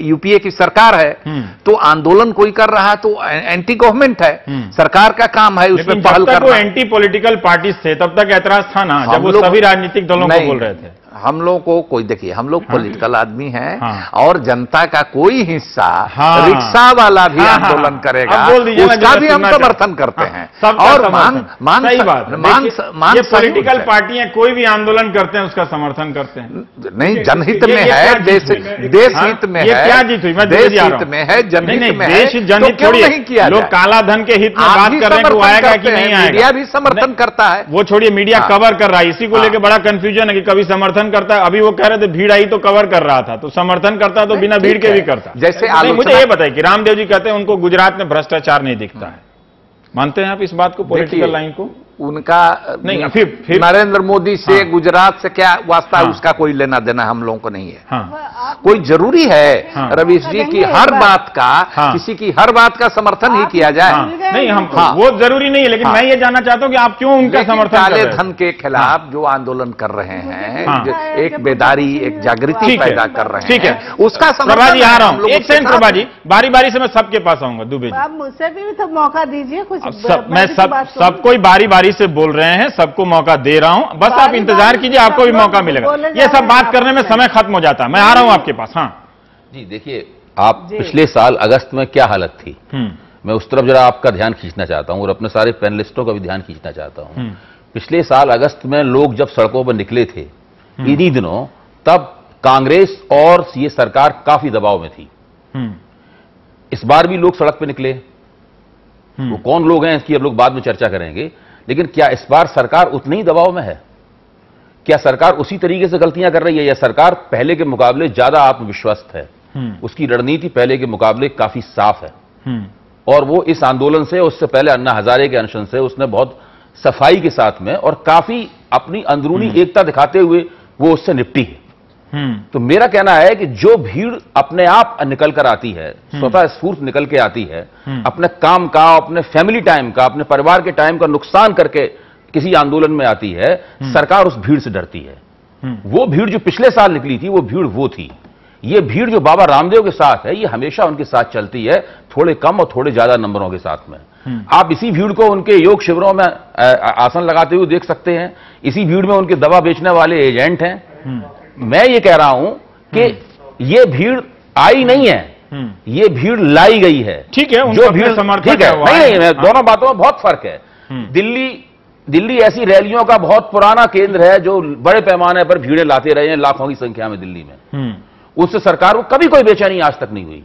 Speaker 5: यूपीए की सरकार है, तो आंदोलन कोई कर रहा है तो एंटी गवर्नमेंट है, सरकार का काम है उसमें पहल करना।
Speaker 1: वो एंटी पॉलिटिकल पार्टी थे, तब तक ऐतराज था ना, जब वो सभी राजनीतिक दलों को बोल रहे थे।
Speaker 5: हम लोग को कोई, देखिए हम लोग पॉलिटिकल आदमी हैं और जनता का कोई हिस्सा रिक्शा वाला भी आंदोलन करेगा, उसका भी हम समर्थन करते हैं। और
Speaker 1: पॉलिटिकल पार्टियां कोई भी आंदोलन करते हैं उसका समर्थन करते हैं।
Speaker 5: नहीं, जनहित में है, देश हित में है,
Speaker 1: क्या जीत हुई? मैं
Speaker 5: देश हित में है, जनहित में है, तो क्यों नहीं किया?
Speaker 1: लोग काला धन के हित में बात कर रहे हैं, वो आएगा कि नहीं आएगा?
Speaker 5: मीडिया भी समर्थन करता है।
Speaker 1: वो छोड़िए, मीडिया कवर कर रहा है, इसी को लेकर बड़ा कंफ्यूजन है कि कभी समर्थन करता है। अभी वो कह रहे थे भीड़ आई तो कवर कर रहा था, तो समर्थन करता है तो बिना भीड़ के भी करता है।
Speaker 5: जैसे
Speaker 1: मुझे ये बताइए कि रामदेव जी कहते हैं उनको गुजरात में भ्रष्टाचार नहीं दिखता है, मानते हैं आप इस बात को, पॉलिटिकल लाइन को?
Speaker 5: उनका
Speaker 1: नहीं, फिर
Speaker 5: नरेंद्र मोदी से गुजरात से क्या वास्ता है, उसका कोई लेना देना हम लोगों को नहीं है। कोई जरूरी है रवीश जी की हर बात का, किसी की हर बात का समर्थन ही किया जाए?
Speaker 1: नहीं, हम वो जरूरी नहीं है, लेकिन मैं ये जानना चाहता हूँ कि आप क्यों उनका समर्थन कर रहे हैं?
Speaker 5: काले धन के खिलाफ जो आंदोलन कर रहे हैं, एक बेदारी, एक जागृति पैदा कर रहे हैं, ठीक है, उसका
Speaker 1: प्रभा जी आ रहा हूँ, एक सेकंड प्रभा जी, बारी बारी से मैं सबके पास आऊंगा। दुबे जी,
Speaker 3: आप मुझसे भी तो मौका दीजिए कुछ।
Speaker 1: मैं सबको ही बारी बारी से बोल रहे हैं, सबको मौका दे रहा हूं, बस आप इंतजार कीजिए, आपको भी मौका मिलेगा। ये सब बात करने में समय खत्म हो जाता है। मैं आ रहा हूं आपके पास। हाँ
Speaker 6: जी, देखिए, आप पिछले साल अगस्त में क्या हालत थी, मैं उस तरफ जरा आपका ध्यान खींचना चाहता हूं और अपने सारे पैनलिस्टों का भी ध्यान खींचना चाहता हूं। पिछले साल अगस्त में लोग जब सड़कों पर निकले थे इन्हीं दिनों, तब कांग्रेस और ये सरकार काफी दबाव में थी। इस बार भी लोग सड़क पर निकले, वो कौन लोग हैं इसकी अब लोग बाद में चर्चा करेंगे, लेकिन क्या इस बार सरकार उतनी ही दबाव में है? क्या सरकार उसी तरीके से गलतियां कर रही है, या सरकार पहले के मुकाबले ज्यादा आत्मविश्वास है? उसकी रणनीति पहले के मुकाबले काफी साफ है और वो इस आंदोलन से, उससे पहले अन्ना हजारे के अनशन से उसने बहुत सफाई के साथ में और काफी अपनी अंदरूनी एकता दिखाते हुए वो उससे निपटी है। तो मेरा कहना है कि जो भीड़ अपने आप निकल कर आती है, स्वतः स्फूर्त निकल के आती है, अपने काम का, अपने फैमिली टाइम का, अपने परिवार के टाइम का नुकसान करके किसी आंदोलन में आती है, सरकार उस भीड़ से डरती है। वो भीड़ जो पिछले साल निकली थी, वो भीड़ वो थी। ये भीड़ जो बाबा रामदेव के साथ है, ये हमेशा उनके साथ चलती है, थोड़े कम और थोड़े ज्यादा नंबरों के साथ में। आप इसी भीड़ को उनके योग शिविरों में आसन लगाते हुए देख सकते हैं, इसी भीड़ में उनके दवा बेचने वाले एजेंट हैं। मैं ये कह रहा हूं कि ये भीड़ आई नहीं है, ये भीड़ लाई गई है।
Speaker 1: ठीक है,
Speaker 6: जो भीड़ ठीक है, नहीं, दोनों बातों में बहुत फर्क है। दिल्ली ऐसी रैलियों का बहुत पुराना केंद्र है जो बड़े पैमाने पर भीड़ें लाते रहे हैं, लाखों की संख्या में दिल्ली में। उससे सरकार को कभी कोई बेचैनी आज तक नहीं हुई।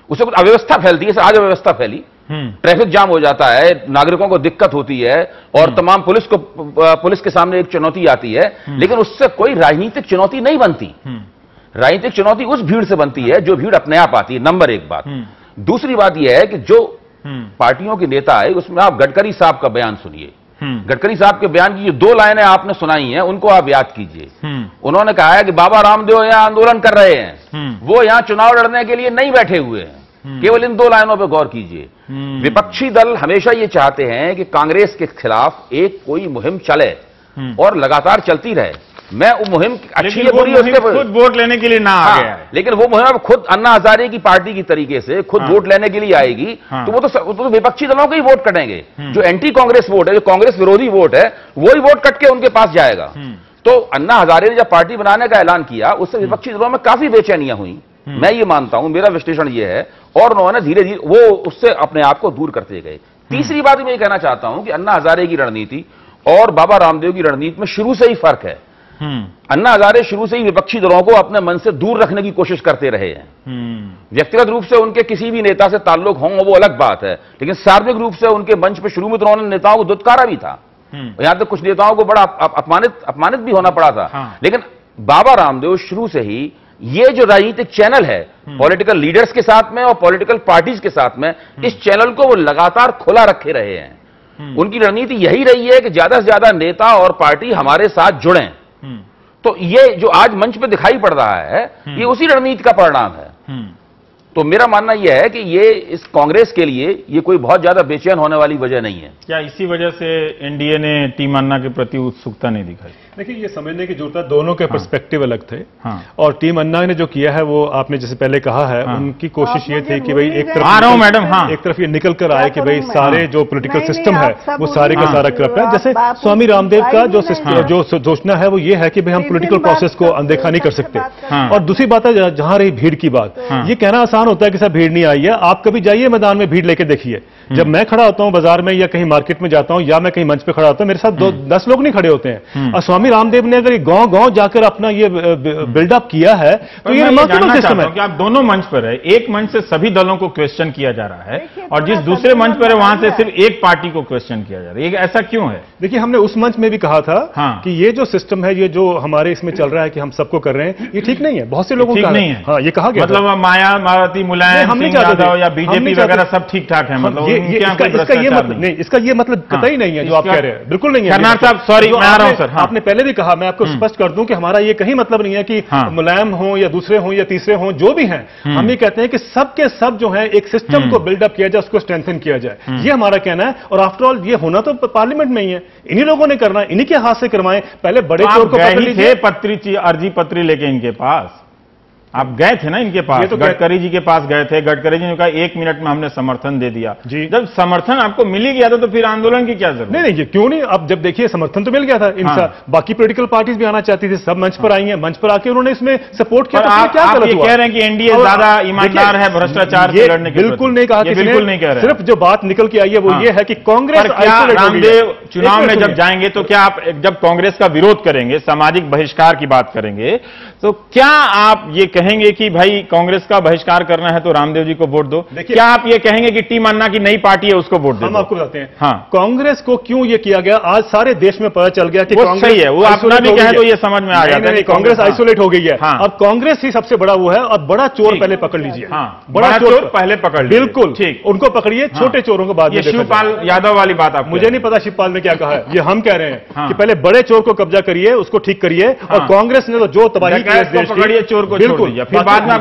Speaker 6: उससे कुछ अव्यवस्था फैलती है, आज अव्यवस्था फैली, ट्रैफिक जाम हो जाता है, नागरिकों को दिक्कत होती है और तमाम पुलिस के सामने एक चुनौती आती है, लेकिन उससे कोई राजनीतिक चुनौती नहीं बनती। राजनीतिक चुनौती उस भीड़ से बनती है जो भीड़ अपने आप आती है, नंबर एक बात। दूसरी बात यह है कि जो पार्टियों के नेता है, उसमें आप गडकरी साहब का बयान सुनिए। गडकरी साहब के बयान की जो 2 लाइनें आपने सुनाई हैं, उनको आप याद कीजिए। उन्होंने कहा है कि बाबा रामदेव यहां आंदोलन कर रहे हैं, वो यहां चुनाव लड़ने के लिए नहीं बैठे हुए हैं। केवल इन 2 लाइनों पर गौर कीजिए। विपक्षी दल हमेशा ये चाहते हैं कि कांग्रेस के खिलाफ एक कोई मुहिम चले और लगातार चलती रहे। मैं वो मुहिम अच्छी है, बुरी है, उसके
Speaker 1: खुद वोट लेने के लिए ना आ गया है।
Speaker 6: लेकिन वो मुहिम खुद अन्ना हजारे की पार्टी की तरीके से खुद वोट लेने के लिए आएगी, तो वो तो विपक्षी दलों के ही वोट कटेंगे। जो एंटी कांग्रेस वोट है, जो कांग्रेस विरोधी वोट है, वही वोट कट के उनके पास जाएगा। तो अन्ना हजारे ने जब पार्टी बनाने का ऐलान किया, उससे विपक्षी दलों में काफी बेचैनियां हुई। मैं ये मानता हूं, मेरा विश्लेषण ये है, और उन्होंने धीरे धीरे वो उससे अपने आप को दूर करते गए। तीसरी बात मैं ये कहना चाहता हूं कि अन्ना हजारे की रणनीति और बाबा रामदेव की रणनीति में शुरू से ही फर्क है। अन्ना हजारे शुरू से ही विपक्षी दलों को अपने मन से दूर रखने की कोशिश करते रहे हैं। व्यक्तिगत रूप से उनके किसी भी नेता से ताल्लुक हों वो अलग बात है, लेकिन सार्वजनिक रूप से उनके मंच पर शुरू में तो उन्होंने नेताओं को दुत्कारा भी था। यहां तक कुछ नेताओं को बड़ा अपमानित भी होना पड़ा था। लेकिन बाबा रामदेव शुरू से ही ये जो राजनीतिक चैनल है, पॉलिटिकल लीडर्स के साथ में और पॉलिटिकल पार्टीज के साथ में, इस चैनल को वो लगातार खुला रखे रहे हैं। उनकी रणनीति यही रही है कि ज्यादा से ज्यादा नेता और पार्टी हमारे साथ जुड़ें। तो ये जो आज मंच पे दिखाई पड़ रहा है, ये उसी रणनीति का परिणाम है। तो मेरा मानना यह है कि ये इस कांग्रेस के लिए ये कोई बहुत ज्यादा बेचैन होने वाली वजह नहीं है।
Speaker 1: क्या इसी वजह से एनडीए ने टीम अन्ना के प्रति उत्सुकता नहीं दिखाई?
Speaker 2: देखिए, ये समझने की जरूरत है, दोनों के पर्सपेक्टिव अलग थे।
Speaker 1: हाँ।
Speaker 2: और टीम अन्ना ने जो किया है वो आपने जैसे पहले कहा है, उनकी कोशिश ये थी कि भाई एक तरफ
Speaker 1: आ रहा हूं मैडम, हाँ,
Speaker 2: एक तरफ ये निकल कर आए कि भाई सारे जो पॉलिटिकल
Speaker 3: नहीं,
Speaker 2: सिस्टम
Speaker 3: नहीं,
Speaker 2: है
Speaker 3: आप सब
Speaker 2: वो सारे का
Speaker 3: उन्हीं
Speaker 2: सारा
Speaker 3: बात
Speaker 2: करप्ट है।
Speaker 3: आप
Speaker 2: जैसे
Speaker 3: बात
Speaker 2: स्वामी रामदेव का
Speaker 3: उनकी
Speaker 2: जो
Speaker 3: नहीं
Speaker 2: जो सोचना है वो ये है कि भाई हम पॉलिटिकल प्रोसेस को अनदेखा नहीं कर सकते।
Speaker 1: हाँ।
Speaker 2: और दूसरी बात है, जहां रही भीड़ की बात, ये कहना आसान होता है कि सब भीड़ नहीं आई है। आप कभी जाइए मैदान में, भीड़ लेके देखिए। जब मैं खड़ा होता हूं बाजार में या कहीं मार्केट में जाता हूं या मैं कहीं मंच पे खड़ा होता हूं, मेरे साथ 10 लोग नहीं खड़े होते हैं। और स्वामी रामदेव ने अगर ये गांव-गांव जाकर अपना ये बिल्डअप किया है तो ये रिमार्केबल सिस्टम है देखिए, हमने उस मंच में भी कहा था कि ये जो सिस्टम है, ये जो हमारे इसमें चल रहा है कि हम सबको कर रहे हैं, ये ठीक नहीं है। बहुत से लोगों
Speaker 1: ठीक नहीं है।
Speaker 2: हाँ, ये कहा गया
Speaker 1: मतलब माया, मायावती, मुलायम सिंह यादव या बीजेपी वगैरह सब ठीक ठाक है। मतलब
Speaker 2: इसका ये मतलब कतई नहीं है जो आप कह रहे हैं, बिल्कुल नहीं है।
Speaker 1: खन्ना साहब सॉरी, मैं आ रहा हूं सर।
Speaker 2: आपने पहले भी कहा, मैं आपको स्पष्ट कर दूं कि हमारा ये कहीं मतलब नहीं है कि मुलायम हो या दूसरे हो या तीसरे हो, जो भी हैं, हम ये कहते हैं कि सब के सब जो है एक सिस्टम को बिल्डअप किया जाए, उसको स्ट्रेंथन किया जाए, ये हमारा कहना है। और आफ्टर ऑल ये होना तो पार्लियामेंट में ही है, इन्हीं लोगों ने करना है, इन्हीं के हाथ से करवाएं। पहले बड़े चोर को पकड़ लीजिए,
Speaker 1: अर्जी पत्री लेके इनके पास आप गए थे ना, इनके पास तो गडकरी जी के पास गए थे। गडकरी जी ने कहा 1 मिनट में हमने समर्थन दे दिया जी। जब समर्थन आपको मिल ही गया था तो फिर आंदोलन की क्या जरूरत?
Speaker 2: नहीं, क्यों नहीं। अब जब देखिए समर्थन तो मिल गया था इनका, बाकी पॉलिटिकल पार्टीज भी आना चाहती थी, सब मंच पर आई हैं, मंच पर आके उन्होंने इसमें सपोर्ट किया।
Speaker 1: आप क्या कह रहे हैं कि एनडीए ज्यादा ईमानदार है भ्रष्टाचार से लड़ने के?
Speaker 2: बिल्कुल नहीं कहा,
Speaker 1: बिल्कुल नहीं कह रहे।
Speaker 2: सिर्फ जो बात निकल के आई है वो ये है कि कांग्रेस
Speaker 1: रामदेव चुनाव में जब जाएंगे तो क्या आप, जब कांग्रेस का विरोध करेंगे, सामाजिक बहिष्कार की बात करेंगे, तो क्या आप ये कहेंगे कि भाई कांग्रेस का बहिष्कार करना है तो रामदेव जी को वोट दो? क्या आप ये कहेंगे कि टीम अन्ना की नई पार्टी है उसको वोट दो?
Speaker 2: हम आपको बताते हैं। हाँ, कांग्रेस को क्यों ये किया गया, आज सारे देश में पता चल गया कि
Speaker 1: कांग्रेस सही है। वो अपना भी कहे तो ये समझ में आ जाता है कि
Speaker 2: कांग्रेस आइसोलेट हो गई है। अब कांग्रेस ही सबसे बड़ा वो है। और बड़ा चोर पहले पकड़ लीजिए,
Speaker 1: बड़ा चोर पहले पकड़ लीजिए।
Speaker 2: बिल्कुल ठीक, उनको पकड़िए, छोटे चोरों को बाद में।
Speaker 1: शिवपाल यादव वाली बात आप,
Speaker 2: मुझे नहीं पता शिवपाल ने क्या कहा है, ये हम कह रहे हैं कि पहले बड़े चोर को कब्जा करिए, उसको ठीक करिए। और कांग्रेस ने तो जो तबाही की
Speaker 1: पकड़िए, चोर को
Speaker 2: बिल्कुल,
Speaker 1: फिर बाद में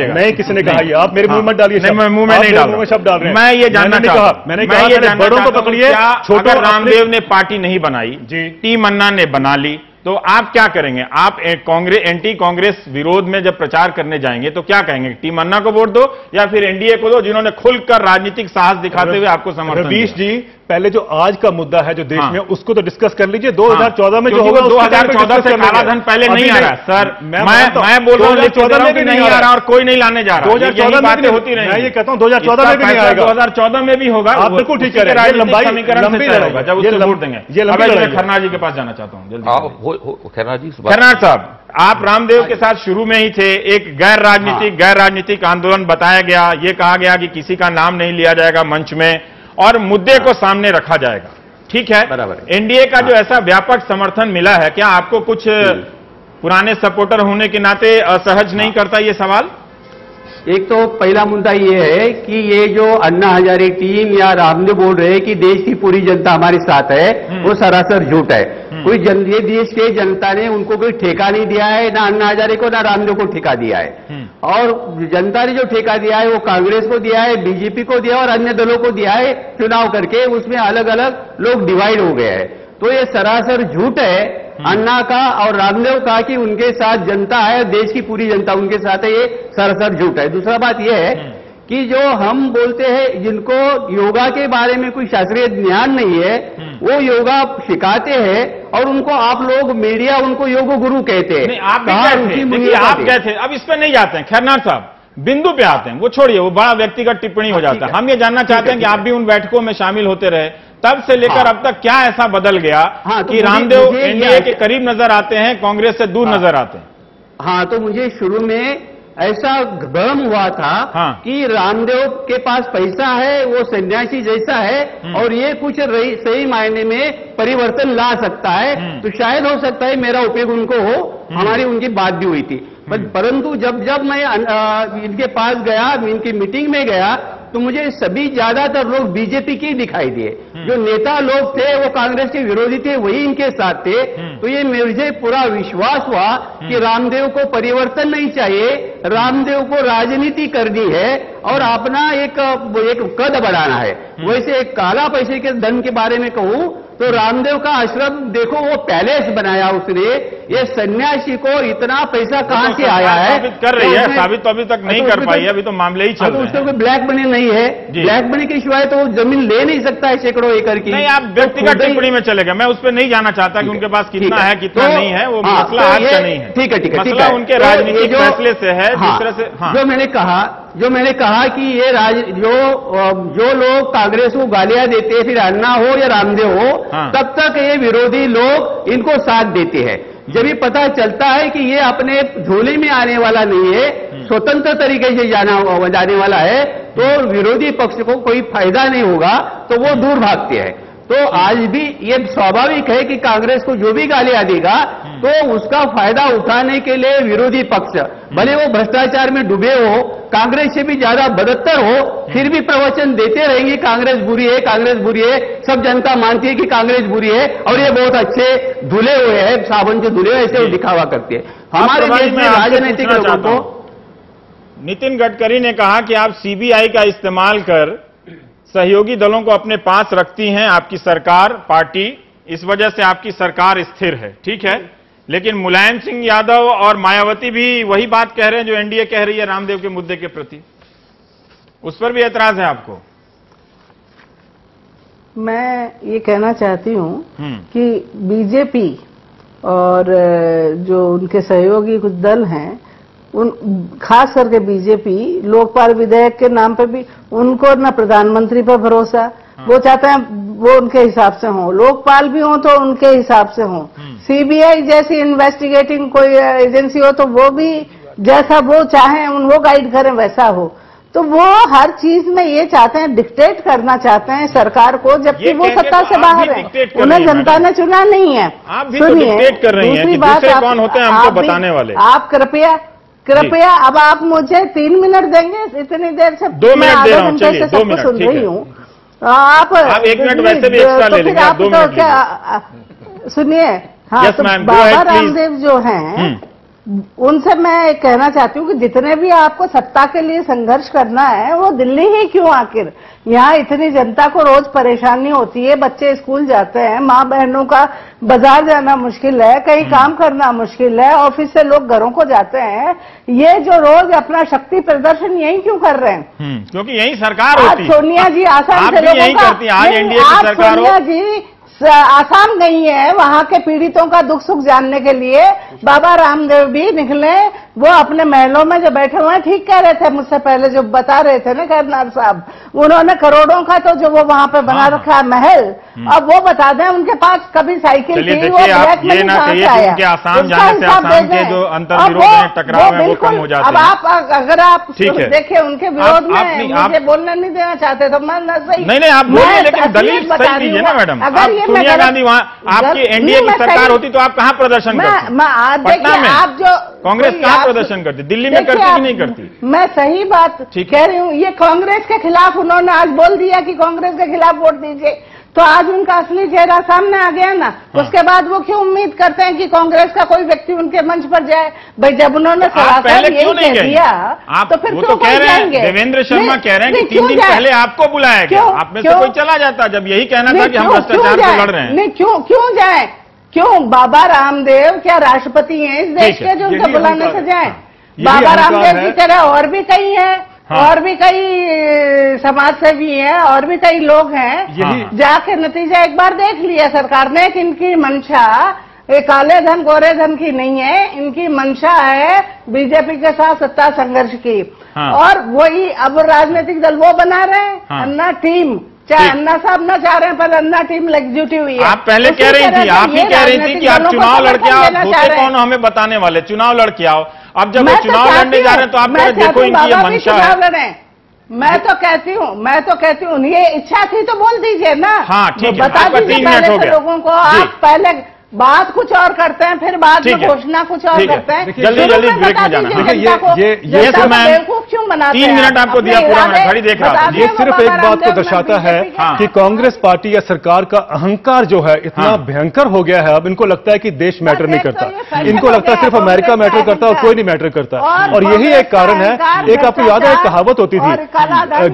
Speaker 2: नहीं, किसी ने कहा, आप मेरे मुंह में डालिए,
Speaker 1: मैं मुंह में नहीं डाल रहा,
Speaker 2: शब्द डाल रहे हैं।
Speaker 1: मैं ये जानना चाहता हूं,
Speaker 2: मैंने कहा बड़ों को पकड़िए,
Speaker 1: छोटो। रामदेव ने पार्टी नहीं बनाई जी, टीम अन्ना ने बना ली, तो आप क्या करेंगे? आप कांग्रेस एंटी कांग्रेस विरोध में जब प्रचार करने जाएंगे तो क्या कहेंगे? टीम अन्ना को वोट दो या फिर एनडीए को दो, जिन्होंने खुलकर राजनीतिक साहस दिखाते हुए आपको समर्थन दिया?
Speaker 2: रवीश जी, पहले जो आज का मुद्दा है जो देश में, उसको तो डिस्कस कर लीजिए। 2014 में जो होगा,
Speaker 1: 2014 से काला धन पहले नहीं आ रहा सर। मैं बोल रहा हूँ 2014 में भी नहीं आ रहा और कोई नहीं लाने जा रहा।
Speaker 2: 2014 में बातें होती रही, मैं ये कहता हूँ 2014 में भी नहीं आएगा,
Speaker 1: 2014 में भी होगा।
Speaker 2: आप बिल्कुल ठीक कह रहे हैं।
Speaker 1: लंबाई समीकरण से होगा जब उसको वोट देंगे।
Speaker 2: ये लंबाई,
Speaker 1: खन्ना जी के पास जाना चाहता हूँ जल्दी।
Speaker 6: खन्ना जी,
Speaker 1: खन्ना साहब, आप रामदेव के साथ शुरू में ही थे। एक गैर राजनीतिक आंदोलन बताया गया, ये कहा गया कि किसी का नाम नहीं लिया जाएगा मंच में और मुद्दे को सामने रखा जाएगा, ठीक है? एनडीए का जो ऐसा व्यापक समर्थन मिला है, क्या आपको कुछ पुराने सपोर्टर होने के नाते असहज नहीं करता ये सवाल?
Speaker 7: एक तो पहला मुद्दा ये है कि ये जो अन्ना हजारे टीम या रामदेव बोल रहे हैं कि देश की पूरी जनता हमारे साथ है, वो सरासर झूठ है। कोई ये देश के जनता ने उनको कोई ठेका नहीं दिया है, ना अन्ना हजारे को ना रामदेव को ठेका दिया है। और जनता ने जो ठेका दिया है वो कांग्रेस को दिया है, बीजेपी को दिया और अन्य दलों को दिया है चुनाव करके। उसमें अलग अलग लोग डिवाइड हो गए हैं। तो ये सरासर झूठ है अन्ना का और रामदेव का कि उनके साथ जनता है, देश की पूरी जनता उनके साथ है, ये सरासर झूठ है। दूसरा बात यह है कि जो हम बोलते हैं जिनको योगा के बारे में कोई शास्त्रीय ज्ञान नहीं है, वो योगा सिखाते हैं और उनको आप लोग मीडिया उनको योग गुरु कहते हैं।
Speaker 1: आप गए थे, अब इस पर नहीं जाते हैं। खैरनार साहब बिंदु पे आते हैं, वो छोड़िए, वो बड़ा व्यक्तिगत टिप्पणी हो जाता है। हम ये जानना चाहते हैं कि आप भी उन बैठकों में शामिल होते रहे, तब से लेकर अब तक क्या ऐसा बदल गया कि रामदेव एनडीए के करीब नजर आते हैं, कांग्रेस से दूर नजर आते हैं?
Speaker 7: हाँ, तो मुझे शुरू में ऐसा भ्रम हुआ था कि रामदेव के पास पैसा है, वो सन्यासी जैसा है और ये कुछ सही मायने में परिवर्तन ला सकता है, तो शायद हो सकता है मेरा उपयोग उनको हो। हमारी उनकी बात भी हुई थी, परंतु जब मैं इनके पास गया, इनकी मीटिंग में गया, तो मुझे सभी ज्यादातर लोग बीजेपी के दिखाई दिए। जो नेता लोग थे वो कांग्रेस के विरोधी थे, वही इनके साथ थे। तो ये मुझे पूरा विश्वास हुआ कि रामदेव को परिवर्तन नहीं चाहिए, रामदेव को राजनीति करनी है और अपना एक कद बढ़ाना है। वैसे काला पैसे के धन के बारे में कहूं तो रामदेव का आश्रम देखो, वो पैलेस बनाया उसने, ये सन्यासी को इतना पैसा कहां से आया है?
Speaker 1: साबित कर रही है, साबित तो अभी तक नहीं कर पाई है, अभी तो मामले ही चल रहे हैं।
Speaker 7: उसका कोई ब्लैक मनी नहीं है, ब्लैक मनी के सिवाय तो वो जमीन ले नहीं सकता है सैकड़ों एकड़ की।
Speaker 1: नहीं, आप व्यक्तिगत टिप्पणी में चले गए, मैं उस पर नहीं जाना चाहता कि उनके पास कितना है कितना नहीं है, वो मसला आज का नहीं है।
Speaker 7: ठीक है, ठीक है,
Speaker 1: मसला उनके राजनीतिक फैसले से है, दूसरे से।
Speaker 7: जो मैंने कहा कि ये जो लोग कांग्रेस को गालियां देते हैं, फिर अन्ना हो या रामदेव हो, तब तक ये विरोधी लोग इनको साथ देते हैं। जब ये पता चलता है कि ये अपने झोले में आने वाला नहीं है, स्वतंत्र तरीके से जाने वाला है, तो विरोधी पक्ष को कोई फायदा नहीं होगा, तो वो दूर भागते हैं। तो आज भी ये स्वाभाविक है कि कांग्रेस को जो भी गालियां देगा, तो उसका फायदा उठाने के लिए विरोधी पक्ष, भले वो भ्रष्टाचार में डूबे हो, कांग्रेस से भी ज्यादा बदतर हो, फिर भी प्रवचन देते रहेंगे कांग्रेस बुरी है, कांग्रेस बुरी है। सब जनता मानती है कि कांग्रेस बुरी है और ये बहुत अच्छे धुले हुए हैं, साबुन से धुले हुए, ऐसे वो दिखावा करते हैं। हमारे देश में राजनीतिक लोगों को।
Speaker 1: नितिन गडकरी ने कहा कि आप सीबीआई का इस्तेमाल कर सहयोगी दलों को अपने पास रखती हैं आपकी सरकार, पार्टी, इस वजह से आपकी सरकार स्थिर है, ठीक है। लेकिन मुलायम सिंह यादव और मायावती भी वही बात कह रहे हैं जो एनडीए कह रही है रामदेव के मुद्दे के प्रति, उस पर भी ऐतराज है आपको?
Speaker 3: मैं ये कहना चाहती हूं कि बीजेपी और जो उनके सहयोगी कुछ दल हैं, खास करके बीजेपी, लोकपाल विधेयक के नाम पे भी उनको न प्रधानमंत्री पर भरोसा, वो चाहते हैं वो उनके हिसाब से हो, लोकपाल भी हो तो उनके हिसाब से हो, सीबीआई जैसी इन्वेस्टिगेटिंग कोई एजेंसी हो तो वो भी जैसा वो चाहें वो गाइड करें वैसा हो। तो वो हर चीज में ये चाहते हैं, डिक्टेट करना चाहते हैं सरकार को, जबकि वो सत्ता से बाहर है, उन्हें जनता ने चुना नहीं है।
Speaker 1: सुनिए, दूसरी बात, कौन होते हैं हमको बताने वाले?
Speaker 3: आप कृपया अब आप मुझे 3 मिनट देंगे? इतनी देर से
Speaker 1: 2 मिनट दे रहा हूं, चलिए 2 मिनट
Speaker 3: सुन रही हूँ।
Speaker 1: आप 1 मिनट वैसे भी एक्स्ट्रा ले लेंगे, आप 2 मिनट क्या
Speaker 3: सुनिए। हाँ, तो बाबा रामदेव जो हैं, उनसे मैं कहना चाहती हूँ कि जितने भी आपको सत्ता के लिए संघर्ष करना है, वो दिल्ली ही क्यों? आखिर यहाँ इतनी जनता को रोज परेशानी होती है, बच्चे स्कूल जाते हैं, माँ बहनों का बाजार जाना मुश्किल है, कहीं काम करना मुश्किल है, ऑफिस से लोग घरों को जाते हैं, ये जो रोज अपना शक्ति प्रदर्शन यहीं क्यों कर रहे हैं?
Speaker 1: क्योंकि यही सरकार होती है।
Speaker 3: आज सोनिया जी आसाम से लोगों का,
Speaker 1: आज एनडीए की सरकार
Speaker 3: सोनिया जी आसाम गई है वहां के पीड़ितों का दुख सुख जानने के लिए। बाबा रामदेव भी निकले, वो अपने महलों में जो बैठे हुए हैं, ठीक कह रहे थे मुझसे पहले जो बता रहे थे ना करनाल साहब, उन्होंने करोड़ों का तो जो वो वहां पे बना रखा है महल, अब वो बता दें उनके पास कभी साइकिल थी, वो ब्लैक मनी कहां से आया?
Speaker 1: आसाम जाने से आसाम के जो अंतर्विरोध हैं, टकराव है, वो कम हो जाते हैं।
Speaker 3: अब आप अगर आप देखिए उनके विरोध में मुझे बोलना नहीं देना चाहते तो मैं सही
Speaker 1: नहीं, आप बोलिए, लेकिन दलील सही दीजिए ना मैडम। अगर सोनिया गांधी वहां आपकी एनडीए की सरकार होती तो आप कहां प्रदर्शन करते? पटना में आप जो कांग्रेस कहां प्रदर्शन करती? दिल्ली में करती कि नहीं करती?
Speaker 3: मैं सही बात कह रही हूँ। ये कांग्रेस के खिलाफ उन्होंने आज बोल दिया कि कांग्रेस के खिलाफ वोट दीजिए, तो आज उनका असली चेहरा सामने आ गया ना। उसके बाद वो क्यों उम्मीद करते हैं कि कांग्रेस का कोई व्यक्ति उनके मंच पर जाए? भाई जब उन्होंने
Speaker 1: पहले क्यों नहीं
Speaker 3: दिया
Speaker 1: तो फिर तो कह रहे हैं, देवेंद्र शर्मा कह रहे हैं कि 3 दिन पहले आपको बुलाया गया, आप में से कोई चला जाता जब यही कहना था कि हम भ्रष्टाचार से लड़ रहे हैं।
Speaker 3: नहीं, क्यों जाए? क्यों बाबा रामदेव क्या राष्ट्रपति हैं इस देश के जो उनके बुलाने से जाए? बाबा रामदेव की तरह और भी कई हैं, और भी कई समाज सेवी हैं, और भी कई लोग हैं। जाके नतीजा एक बार देख लिया सरकार ने कि इनकी मंशा काले धन गोरे धन की नहीं है, इनकी मंशा है बीजेपी के साथ सत्ता संघर्ष की। और वही अब राजनीतिक दल वो बना रहे हैं, अन्ना टीम, चाहे अन्ना साहब ना चाह रहे हैं, पर अन्ना टीम एग्जीक्यूटिव हुई है।
Speaker 1: आप पहले कह रही थी, आप ही कह रही थी कि आप चुनाव लड़के आओ, होते कौन हमें बताने वाले, चुनाव लड़के आओ। अब जब वो चुनाव लड़ने जा रहे हैं तो आप देखो इनकी ये मंशा है।
Speaker 3: मैं तो कहती हूँ ये इच्छा थी तो बोल दीजिए ना।
Speaker 1: हाँ ठीक है,
Speaker 3: बता दीजिए पहले से लोगों को। आप पहले बात कुछ और करते हैं, फिर बाद में घोषणा कुछ और करते हैं।
Speaker 1: जल्दी ब्रेक में जाना।
Speaker 3: बेवकूफ क्यों सत्संग मनाते हैं।
Speaker 1: 3 मिनट आपको दिया पूरा, मैं घड़ी देख रहा था।
Speaker 2: ये सिर्फ एक बात को दर्शाता है कि कांग्रेस पार्टी या सरकार का अहंकार जो है इतना भयंकर हो गया है, अब इनको लगता है कि देश मैटर नहीं करता, इनको लगता है सिर्फ अमेरिका मैटर करता है और कोई नहीं मैटर करता। और यही एक कारण है। एक आपको याद है, एक कहावत होती थी,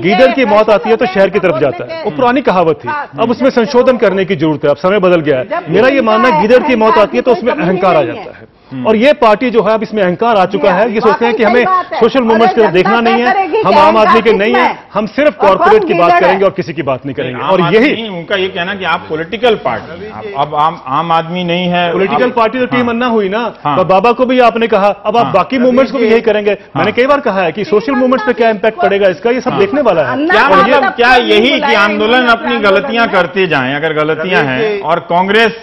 Speaker 2: गीदड़ की मौत आती है तो शहर की तरफ जाता है, वो पुरानी कहावत थी, अब उसमें संशोधन करने की जरूरत है, अब समय बदल गया है। मेरा ये मानना है गिदड़ की मौत आती है तो उसमें अहंकार आ जाता है, और ये पार्टी जो है अब इसमें अहंकार आ चुका है। ये सोचते हैं कि हमें सोशल मूवमेंट्स की देखना नहीं है, हम आम आदमी के नहीं है, हम सिर्फ कॉर्पोरेट की बात करेंगे और किसी की बात नहीं करेंगे। और यही
Speaker 1: उनका ये कहना कि आप पॉलिटिकल पार्टी, अब आम आदमी नहीं है।
Speaker 2: पॉलिटिकल पार्टी तो टीम अन्ना हुई ना, बाबा को भी आपने कहा, अब आप बाकी मूवमेंट्स को भी यही करेंगे। मैंने कई बार कहा है कि सोशल मूवमेंट्स पे क्या इंपैक्ट पड़ेगा इसका, ये सब देखने वाला है।
Speaker 1: क्या यही कि आंदोलन अपनी गलतियां करते जाएं, अगर गलतियां हैं, और कांग्रेस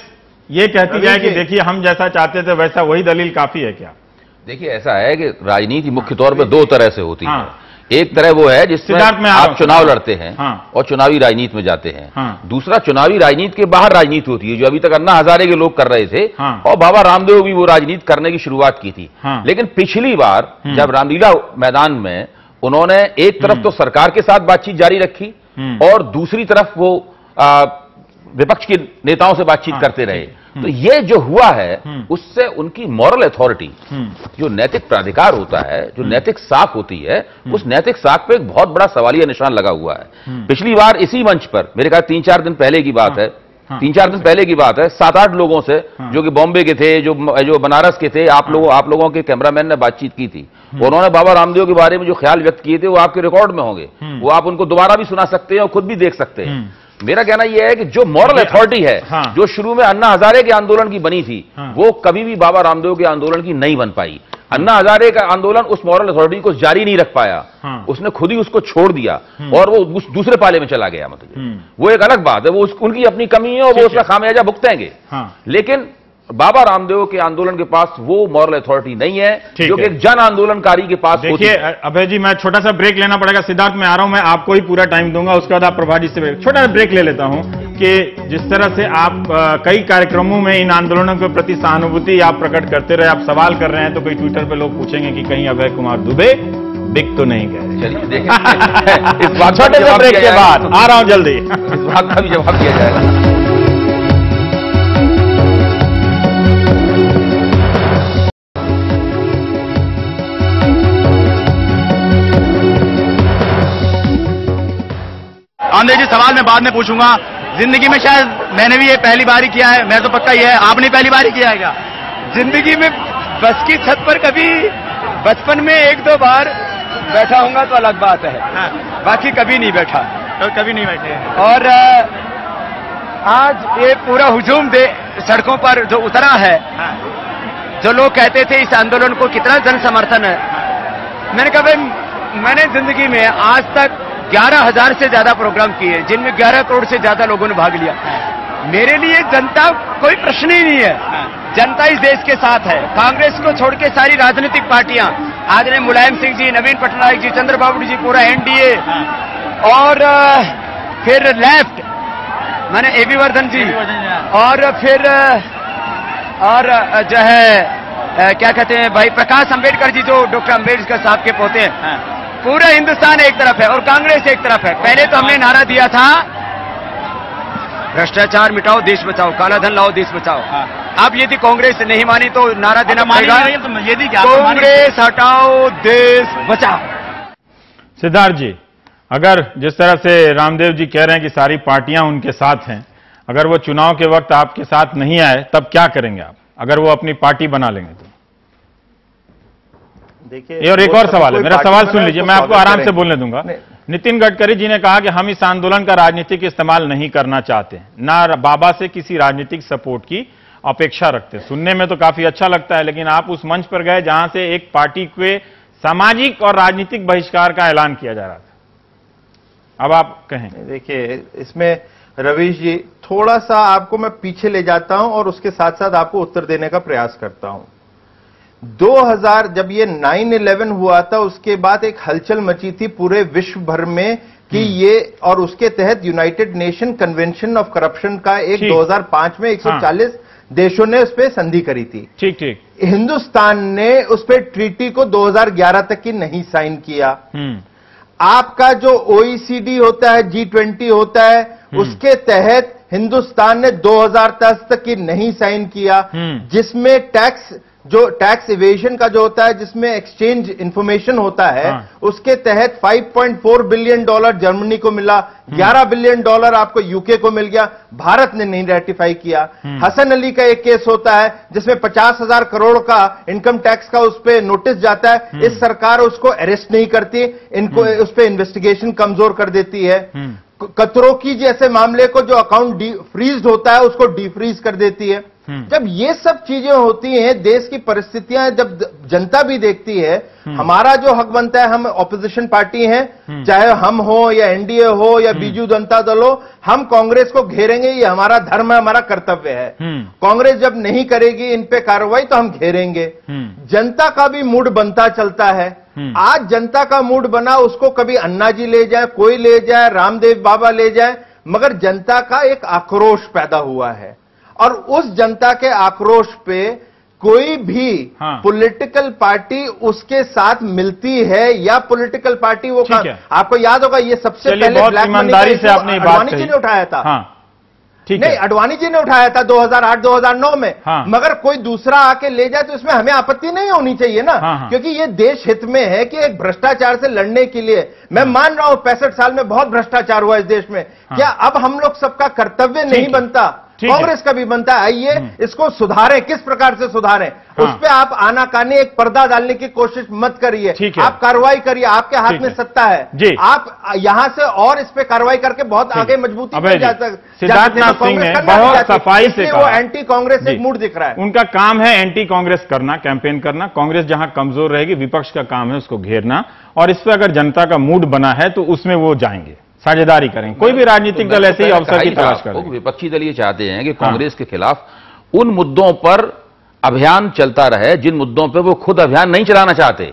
Speaker 1: ये कहती जाए कि देखिए हम जैसा चाहते थे वैसा, वही दलील काफी है क्या?
Speaker 6: देखिए ऐसा है कि राजनीति मुख्य तौर पर 2 तरह से होती है। एक तरह वो है जिसमें आप चुनाव लड़ते हैं और चुनावी राजनीति में जाते हैं। दूसरा चुनावी राजनीति के बाहर राजनीति होती है, जो अभी तक अन्ना हजारे के लोग कर रहे थे, और बाबा रामदेव भी वो राजनीति करने की शुरुआत की थी। लेकिन पिछली बार जब रामलीला मैदान में उन्होंने एक तरफ तो सरकार के साथ बातचीत जारी रखी और दूसरी तरफ वो विपक्ष के नेताओं से बातचीत करते रहे, तो ये जो हुआ है उससे उनकी मॉरल अथॉरिटी, जो नैतिक प्राधिकार होता है, जो नैतिक साख होती है, उस नैतिक साख पे एक बहुत बड़ा सवालिया निशान लगा हुआ है। पिछली बार इसी मंच पर, मेरे ख्याल 3-4 दिन पहले की बात है, 3-4 दिन पहले की बात है, 7-8 लोगों से जो कि बॉम्बे के थे, जो बनारस के थे, आप लोगों के कैमरामैन ने बातचीत की थी। उन्होंने बाबा रामदेव के बारे में जो ख्याल व्यक्त किए थे वो आपके रिकॉर्ड में होंगे, वो आप उनको दोबारा भी सुना सकते हैं और खुद भी देख सकते हैं। मेरा कहना यह है कि जो मॉरल अथॉरिटी है, जो शुरू में अन्ना हजारे के आंदोलन की बनी थी, वो कभी भी बाबा रामदेव के आंदोलन की नहीं बन पाई। अन्ना हजारे का आंदोलन उस मॉरल अथॉरिटी को जारी नहीं रख पाया, उसने खुद ही उसको छोड़ दिया और वो उस दूसरे पाले में चला गया। मतलब वो एक अलग बात है, वो उनकी अपनी कमी है और वो उसका खामियाजा भुगतेंगे। लेकिन बाबा रामदेव के आंदोलन के पास वो मॉरल अथॉरिटी नहीं है जो कि एक जन आंदोलनकारी के पास होती है।
Speaker 1: देखिए अभय जी, मैं छोटा सा ब्रेक लेना पड़ेगा। सिद्धार्थ मैं आ रहा हूं, मैं आपको ही पूरा टाइम दूंगा, उसके बाद आप प्रभा जी से छोटा सा ब्रेक ले लेता हूं कि जिस तरह से आप कई कार्यक्रमों में इन आंदोलनों के प्रति सहानुभूति आप प्रकट करते रहे, आप सवाल कर रहे हैं, तो कई ट्विटर पर लोग पूछेंगे कि कहीं अभय कुमार दुबे बिक तो नहीं गए।
Speaker 6: चलिए देखिए इस बात
Speaker 1: छोटे से ब्रेक के बाद आ रहा हूं जल्दी,
Speaker 6: इस बात का भी जवाब दिया जाएगा।
Speaker 8: आंधे जी सवाल मैं बाद में पूछूंगा। जिंदगी में शायद मैंने भी ये पहली बार ही किया है, मैं तो पक्का ये है, आपने पहली बार ही किया है क्या? जिंदगी में बस की छत पर कभी बचपन में 1-2 बार बैठा होऊंगा तो अलग बात है, बाकी कभी नहीं बैठा। तो कभी नहीं बैठे। और आज ये पूरा हुजूम सड़कों पर जो उतरा है, जो लोग कहते थे इस आंदोलन को कितना जन समर्थन है, मैंने कहा भाई मैंने जिंदगी में आज तक 11,000 से ज्यादा प्रोग्राम किए, जिनमें 11 करोड़ से ज्यादा लोगों ने भाग लिया। मेरे लिए जनता कोई प्रश्न ही नहीं है, जनता इस देश के साथ है। कांग्रेस को छोड़ के सारी राजनीतिक पार्टियां, आदरणीय मुलायम सिंह जी, नवीन पटनायक जी, चंद्रबाबू जी, पूरा एनडीए, और फिर लेफ्ट माने एबी वर्धन जी, और फिर और जो है क्या कहते हैं भाई प्रकाश अंबेडकर जी, जो डॉक्टर अंबेडकर साहब के पोते हैं। पूरा हिंदुस्तान एक तरफ है और कांग्रेस एक तरफ है। पहले तो हमने नारा दिया था भ्रष्टाचार मिटाओ देश बचाओ, काला धन लाओ देश बचाओ। अब यदि कांग्रेस नहीं मानी तो नारा देना पड़ेगा कांग्रेस हटाओ देश बचाओ।
Speaker 1: सिद्धार्थ जी, अगर जिस तरह से रामदेव जी कह रहे हैं कि सारी पार्टियां उनके साथ हैं, अगर वो चुनाव के वक्त आपके साथ नहीं आए तब क्या करेंगे आप, अगर वो अपनी पार्टी बना लेंगे तो? देखिए, और एक और सवाल है, मेरा सवाल सुन लीजिए, मैं आपको आराम से बोलने दूंगा। नितिन गडकरी जी ने कहा कि हम इस आंदोलन का राजनीतिक इस्तेमाल नहीं करना चाहते, ना बाबा से किसी राजनीतिक सपोर्ट की अपेक्षा रखते। सुनने में तो काफी अच्छा लगता है, लेकिन आप उस मंच पर गए जहां से एक पार्टी के सामाजिक और राजनीतिक बहिष्कार का ऐलान किया जा रहा था। अब आप कहें।
Speaker 4: देखिए, इसमें रवीश जी थोड़ा सा आपको मैं पीछे ले जाता हूं और उसके साथ साथ आपको उत्तर देने का प्रयास करता हूं। 2000 जब ये 9/11 हुआ था, उसके बाद एक हलचल मची थी पूरे विश्व भर में कि ये, और उसके तहत United nation convention of corruption का एक 2005 में 140 देशों ने उस पर संधि करी थी।
Speaker 1: ठीक ठीक।
Speaker 4: हिंदुस्तान ने उस पर ट्रीटी को 2011 तक की नहीं साइन किया। आपका जो OECD होता है, G20 होता है, उसके तहत हिंदुस्तान ने 2010 तक की नहीं साइन किया, जिसमें टैक्स इवेजन का जो होता है, जिसमें एक्सचेंज इंफॉर्मेशन होता है, उसके तहत $5.4 बिलियन जर्मनी को मिला, $11 बिलियन आपको यूके को मिल गया। भारत ने नहीं रेटिफाई किया। हसन अली का एक केस होता है जिसमें 50,000 करोड़ का इनकम टैक्स का उस पर नोटिस जाता है, इस सरकार उसको अरेस्ट नहीं करती, इनको उस पर इन्वेस्टिगेशन कमजोर कर देती है। कतरों की जैसे मामले को जो अकाउंट फ्रीज होता है उसको डीफ्रीज कर देती है। जब ये सब चीजें होती हैं, देश की परिस्थितियां जब जनता भी देखती है, हमारा जो हक बनता है, हम ऑपोजिशन पार्टी हैं, चाहे हम हो या एनडीए हो या बीजू जनता दल हो, हम कांग्रेस को घेरेंगे, ये हमारा धर्म है, हमारा कर्तव्य है। कांग्रेस जब नहीं करेगी इन पे कार्रवाई तो हम घेरेंगे। जनता का भी मूड बनता चलता है। आज जनता का मूड बना, उसको कभी अन्ना जी ले जाए, कोई ले जाए, रामदेव बाबा ले जाए, मगर जनता का एक आक्रोश पैदा हुआ है और उस जनता के आक्रोश पे कोई भी पॉलिटिकल पार्टी उसके साथ मिलती है या पॉलिटिकल पार्टी वो आपको याद होगा ये सबसे पहले ब्लैक मनी से आपने अडवाणी जी ने उठाया था। नहीं, अडवाणी जी ने उठाया था 2008-2009 में। मगर कोई दूसरा आके ले जाए तो इसमें हमें आपत्ति नहीं होनी चाहिए ना, क्योंकि ये देश हित में है कि एक भ्रष्टाचार से लड़ने के लिए, मैं मान रहा हूं 65 साल में बहुत भ्रष्टाचार हुआ इस देश में, क्या अब हम लोग सबका कर्तव्य नहीं बनता, कांग्रेस का भी बनता है? आइए इसको सुधारें, किस प्रकार से सुधारें, उस पर आप आनाकानी एक पर्दा डालने की कोशिश मत करिए, आप कार्रवाई करिए, आपके हाथ में सत्ता है, आप यहां से और इस पे कार्रवाई करके बहुत आगे मजबूती में जा सकते।
Speaker 1: सिद्धार्थनाथ सिंह ने बहुत सफाई से कहा,
Speaker 4: वो एंटी कांग्रेस एक मूड दिख रहा है,
Speaker 1: उनका काम है एंटी कांग्रेस करना, कैंपेन करना। कांग्रेस जहां कमजोर रहेगी, विपक्ष का काम है उसको घेरना, और इस पर अगर जनता का मूड बना है तो उसमें वो जाएंगे, साझेदारी करें। कोई भी राजनीतिक दल ऐसे ही अवसर की तलाश करे।
Speaker 6: विपक्षी दल ये चाहते हैं कि कांग्रेस के खिलाफ उन मुद्दों पर अभियान चलता रहे जिन मुद्दों पर वो खुद अभियान नहीं चलाना चाहते।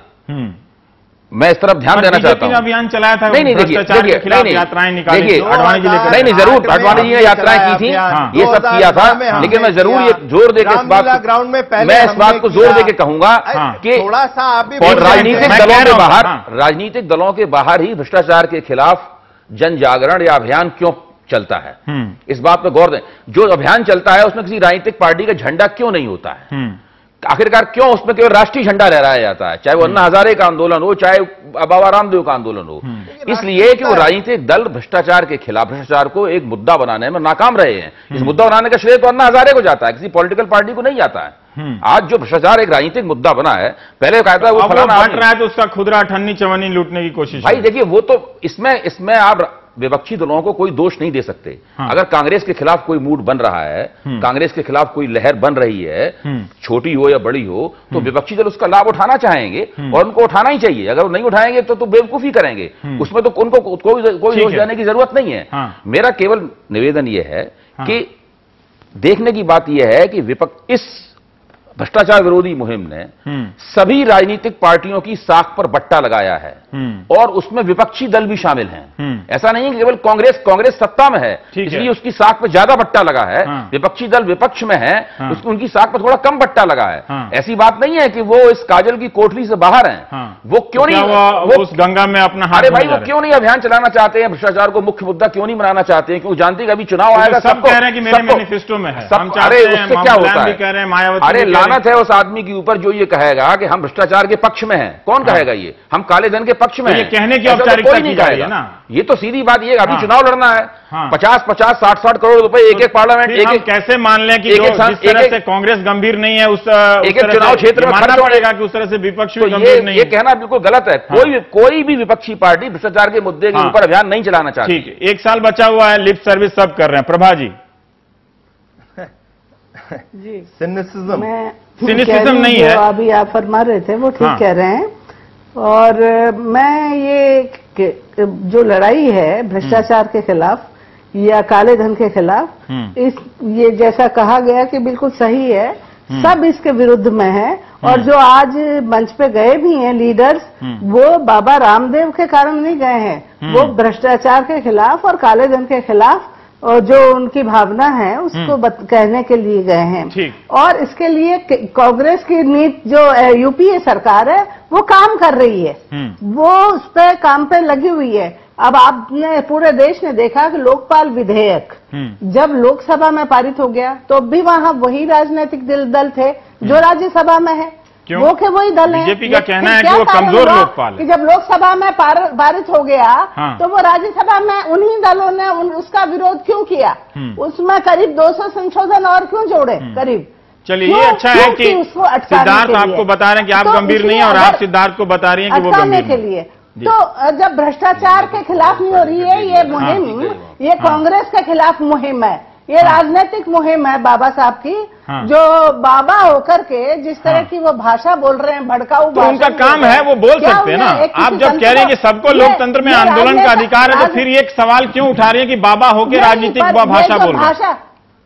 Speaker 6: मैं इस तरफ ध्यान देना चाहता हूं।
Speaker 1: अभियान चलाया था,
Speaker 6: नहीं,
Speaker 1: भ्रष्टाचार के खिलाफ यात्राएं निकाली, अडवाणी जी लेकर,
Speaker 6: नहीं जरूर अडवाणी जी ने यात्राएं की थी, ये सब किया था, लेकिन मैं जरूर ये जोर देकर इस बात
Speaker 4: ग्राउंड में
Speaker 6: मैं इस बात को जोर देकर कहूंगा कि
Speaker 4: थोड़ा सा आप भी
Speaker 6: राजनीतिक दलों के बाहर ही भ्रष्टाचार के खिलाफ जन जागरण या अभियान क्यों चलता है, इस बात पर गौर दें। जो अभियान चलता है उसमें किसी राजनीतिक पार्टी का झंडा क्यों नहीं होता है, आखिरकार क्यों उसमें केवल राष्ट्रीय झंडा लहराया जाता है, चाहे वो अन्ना हजारे का आंदोलन हो, चाहे बाबा रामदेव का आंदोलन हो। इसलिए कि वो राजनीतिक दल भ्रष्टाचार के खिलाफ, भ्रष्टाचार को एक मुद्दा बनाने में नाकाम रहे हैं। इस मुद्दा बनाने का श्रेय तो अन्ना हजारे को जाता है, किसी पॉलिटिकल पार्टी को नहीं जाता है। आज जो भ्रष्टाचार एक राजनीतिक मुद्दा बना है, पहले कहता है वो फलाना
Speaker 1: बट रहा है तो उसका खुदरा ठन्नी चवन्नी लूटने की कोशिश।
Speaker 6: भाई देखिए, वो तो इसमें आप विपक्षी दलों को कोई दोष नहीं दे सकते। अगर कांग्रेस के खिलाफ कोई मूड बन रहा है, कांग्रेस के खिलाफ कोई लहर बन रही है, छोटी हो या बड़ी हो, तो विपक्षी दल उसका लाभ उठाना चाहेंगे और उनको उठाना ही चाहिए। अगर वो नहीं उठाएंगे तो बेवकूफी करेंगे, उसमें तो उनको कोई दोष देने की जरूरत नहीं है। मेरा केवल निवेदन यह है कि देखने की बात यह है कि विपक्ष इस भ्रष्टाचार विरोधी मुहिम ने सभी राजनीतिक पार्टियों की साख पर बट्टा लगाया है और उसमें विपक्षी दल भी शामिल हैं। ऐसा नहीं है कि केवल कांग्रेस सत्ता में है इसलिए उसकी साख पर ज्यादा बट्टा लगा है, विपक्षी दल विपक्ष में है उनकी साख पर थोड़ा कम बट्टा लगा है। ऐसी बात नहीं है कि वो इस काजल की कोठरी से बाहर हैं। वो क्यों नहीं
Speaker 1: वो उस गंगा में अपना हाथ,
Speaker 6: अरे भाई वो क्यों नहीं अभियान चलाना चाहते हैं, भ्रष्टाचार को मुख्य मुद्दा क्यों नहीं बनाना चाहते हैं? क्योंकि जानते हैं कि अभी चुनाव आएगा,
Speaker 1: सब कह रहे हैं कि मेरे मैनिफेस्टो में है।
Speaker 6: अरे उससे क्या होता है? अरे लानत है उस आदमी के ऊपर जो ये कहेगा कि हम भ्रष्टाचार के पक्ष में हैं। कौन कहेगा ये? हम काले धन के पक्ष में हैं।
Speaker 1: ये कहने की औपचारिकता नहीं कहेगा ना।
Speaker 6: ये तो सीधी बात, ये अभी चुनाव लड़ना है, 50-50, 60-60 करोड़ रुपए एक पार्लियामेंट, एक
Speaker 1: कैसे मान लें कि जिस तरह से कांग्रेस गंभीर नहीं है उस
Speaker 6: एक चुनाव क्षेत्र में
Speaker 1: मानना पड़ेगा कि उस तरह से विपक्ष भी गंभीर नहीं है।
Speaker 6: ये कहना बिल्कुल गलत है। कोई भी विपक्षी पार्टी भ्रष्टाचार के मुद्दे के ऊपर अभियान नहीं चलाना चाहती।
Speaker 1: ठीक है, 1 साल बचा हुआ है, लिप सर्विस सब कर रहे हैं। प्रभा जी,
Speaker 3: सिनिसिज्म
Speaker 1: नहीं है,
Speaker 3: अभी आप फरमा रहे थे वो ठीक कह रहे हैं। और मैं ये जो लड़ाई है भ्रष्टाचार के खिलाफ या काले धन के खिलाफ, ये जैसा कहा गया कि बिल्कुल सही है, सब इसके विरुद्ध में है। और जो आज मंच पे गए भी हैं लीडर्स, वो बाबा रामदेव के कारण नहीं गए हैं, वो भ्रष्टाचार के खिलाफ और काले धन के खिलाफ और जो उनकी भावना है उसको कहने के लिए गए हैं। और इसके लिए कांग्रेस की नीति जो यूपीए सरकार है वो काम कर रही है, वो उस पे काम पे लगी हुई है। अब आपने पूरे देश ने देखा कि लोकपाल विधेयक जब लोकसभा में पारित हो गया तो भी वहां वही राजनीतिक दल थे जो राज्यसभा में है, वो के वही दल है।
Speaker 1: बीजेपी का कहना है कि वो कमजोर लोकपाल है।
Speaker 3: कि जब लोकसभा में पारित हो गया तो वो राज्यसभा में उन्हीं दलों ने उसका विरोध क्यों किया, उसमें करीब 200 संशोधन और क्यों जोड़े करीब।
Speaker 1: चलिए ये अच्छा है कि सिद्धार्थ आपको बता रहे हैं कि आप गंभीर नहीं है और आप सिद्धार्थ को बता रही हैं कि वो गंभीर
Speaker 3: के लिए। तो जब भ्रष्टाचार के खिलाफ नहीं हो रही है ये मुहिम, ये कांग्रेस के खिलाफ मुहिम है, ये राजनीतिक मुहिम है बाबा साहब की। जो बाबा होकर के जिस तरह की वो भाषा बोल रहे हैं, भड़काऊ
Speaker 1: तो उनका काम है, वो बोल सकते हैं ना। आप जब कह रहे हैं कि सबको लोकतंत्र में आंदोलन का अधिकार है, तो फिर एक सवाल क्यों उठा रहे हैं कि बाबा होके राजनीतिक भाषा बोल रहे हैं?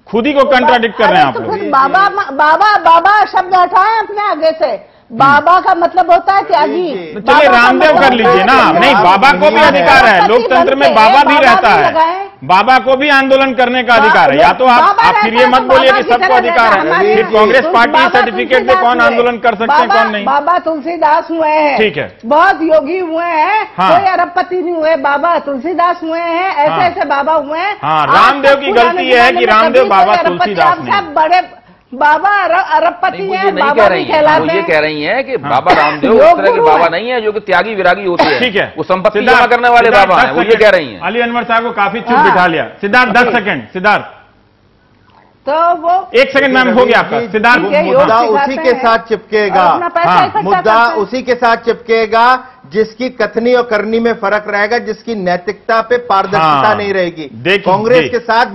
Speaker 1: खुद ही को कंट्राडिक्ट कर रहे हैं आप लोग।
Speaker 3: बाबा शब्द हटाएं अपने आगे से। बाबा का मतलब होता है क्या जी?
Speaker 1: चलिए रामदेव कर लीजिए ना। नहीं, बाबा को भी अधिकार है, लोकतंत्र में बाबा भी रहता है, बाबा को भी आंदोलन करने का अधिकार है। या तो आप फिर ये मत बोलिए कि सबको अधिकार है, फिर कांग्रेस पार्टी सर्टिफिकेट से कौन आंदोलन कर सकते हैं कौन नहीं।
Speaker 3: बाबा तुलसीदास हुए हैं,
Speaker 1: ठीक है,
Speaker 3: बहुत योगी हुए हैं, कोई अरबपति नहीं हुए, बाबा तुलसीदास हुए हैं, ऐसे ऐसे बाबा हुए हैं।
Speaker 1: हाँ, रामदेव की गलती ये है कि रामदेव बाबा तुलसीदास नहीं,
Speaker 3: बड़े बाबा अरबपति हैं,
Speaker 6: नहीं कह रही हैं, वो ये कह रही हैं कि बाबा रामदेव उस तरह के बाबा नहीं है जो कि त्यागी विरागी होते हैं।
Speaker 1: ठीक है,
Speaker 6: वो संपत्ति जमा करने वाले बाबा हैं, वो ये कह रही हैं।
Speaker 1: अली अनवर साहब को काफी चुप बिठा लिया। सिद्धार्थ 10 सेकंड। सिद्धार्थ
Speaker 3: तो वो
Speaker 1: 1 सेकंड मैम हो गया आपका। सिद्धार्थ
Speaker 4: मुद्दा उसी के साथ चिपकेगा, मुद्दा उसी के साथ चिपकेगा जिसकी कथनी और करनी में फर्क रहेगा, जिसकी नैतिकता पे पारदर्शिता नहीं रहेगी। कांग्रेस के साथ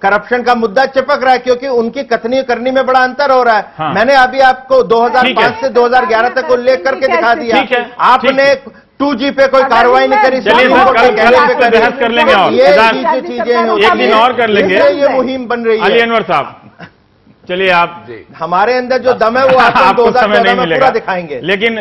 Speaker 4: करप्शन का मुद्दा चिपक रहा है क्योंकि उनकी कथनी करनी में बड़ा अंतर हो रहा है। मैंने अभी आपको 2005 से 2011 तक उल्लेख करके दिखा दिया। आपने 2G पे कोई कार्रवाई नहीं करी।
Speaker 1: चलिए कल बहस कर लेंगे और
Speaker 4: ये चीजें
Speaker 1: एक दिन और कर लेंगे।
Speaker 4: ये मुहिम बन रही है।
Speaker 1: अली अनवर साहब चलिए आप,
Speaker 4: हमारे अंदर जो दम है वो आपको समय नहीं मिलेगा, पूरा दिखाएंगे।
Speaker 1: लेकिन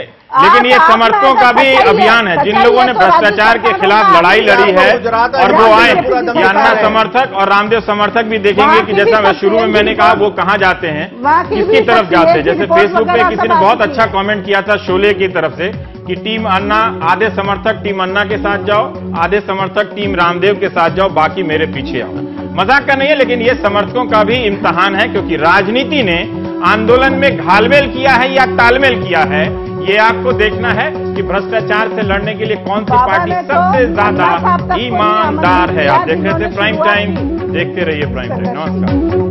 Speaker 1: ये समर्थकों का भी अभियान है। जिन लोगों ने भ्रष्टाचार के खिलाफ लड़ाई लड़ी है और वो आए, अन्ना समर्थक और रामदेव समर्थक भी देखेंगे कि जैसा मैं शुरू में मैंने कहा वो कहाँ जाते हैं, किसकी तरफ जाते हैं। जैसे फेसबुक पे किसी ने बहुत अच्छा कमेंट किया था शोले की तरफ से कि टीम अन्ना, आधे समर्थक टीम अन्ना के साथ जाओ, आधे समर्थक टीम रामदेव के साथ जाओ, बाकी मेरे पीछे आओ। मजाक का नहीं है, लेकिन ये समर्थकों का भी इम्तिहान है क्योंकि राजनीति ने आंदोलन में घालमेल किया है या तालमेल किया है, ये आपको देखना है कि भ्रष्टाचार से लड़ने के लिए कौन सी पार्टी सबसे ज्यादा ईमानदार है। आप देख रहे थे प्राइम टाइम, देखते रहिए प्राइम टाइम। नमस्कार।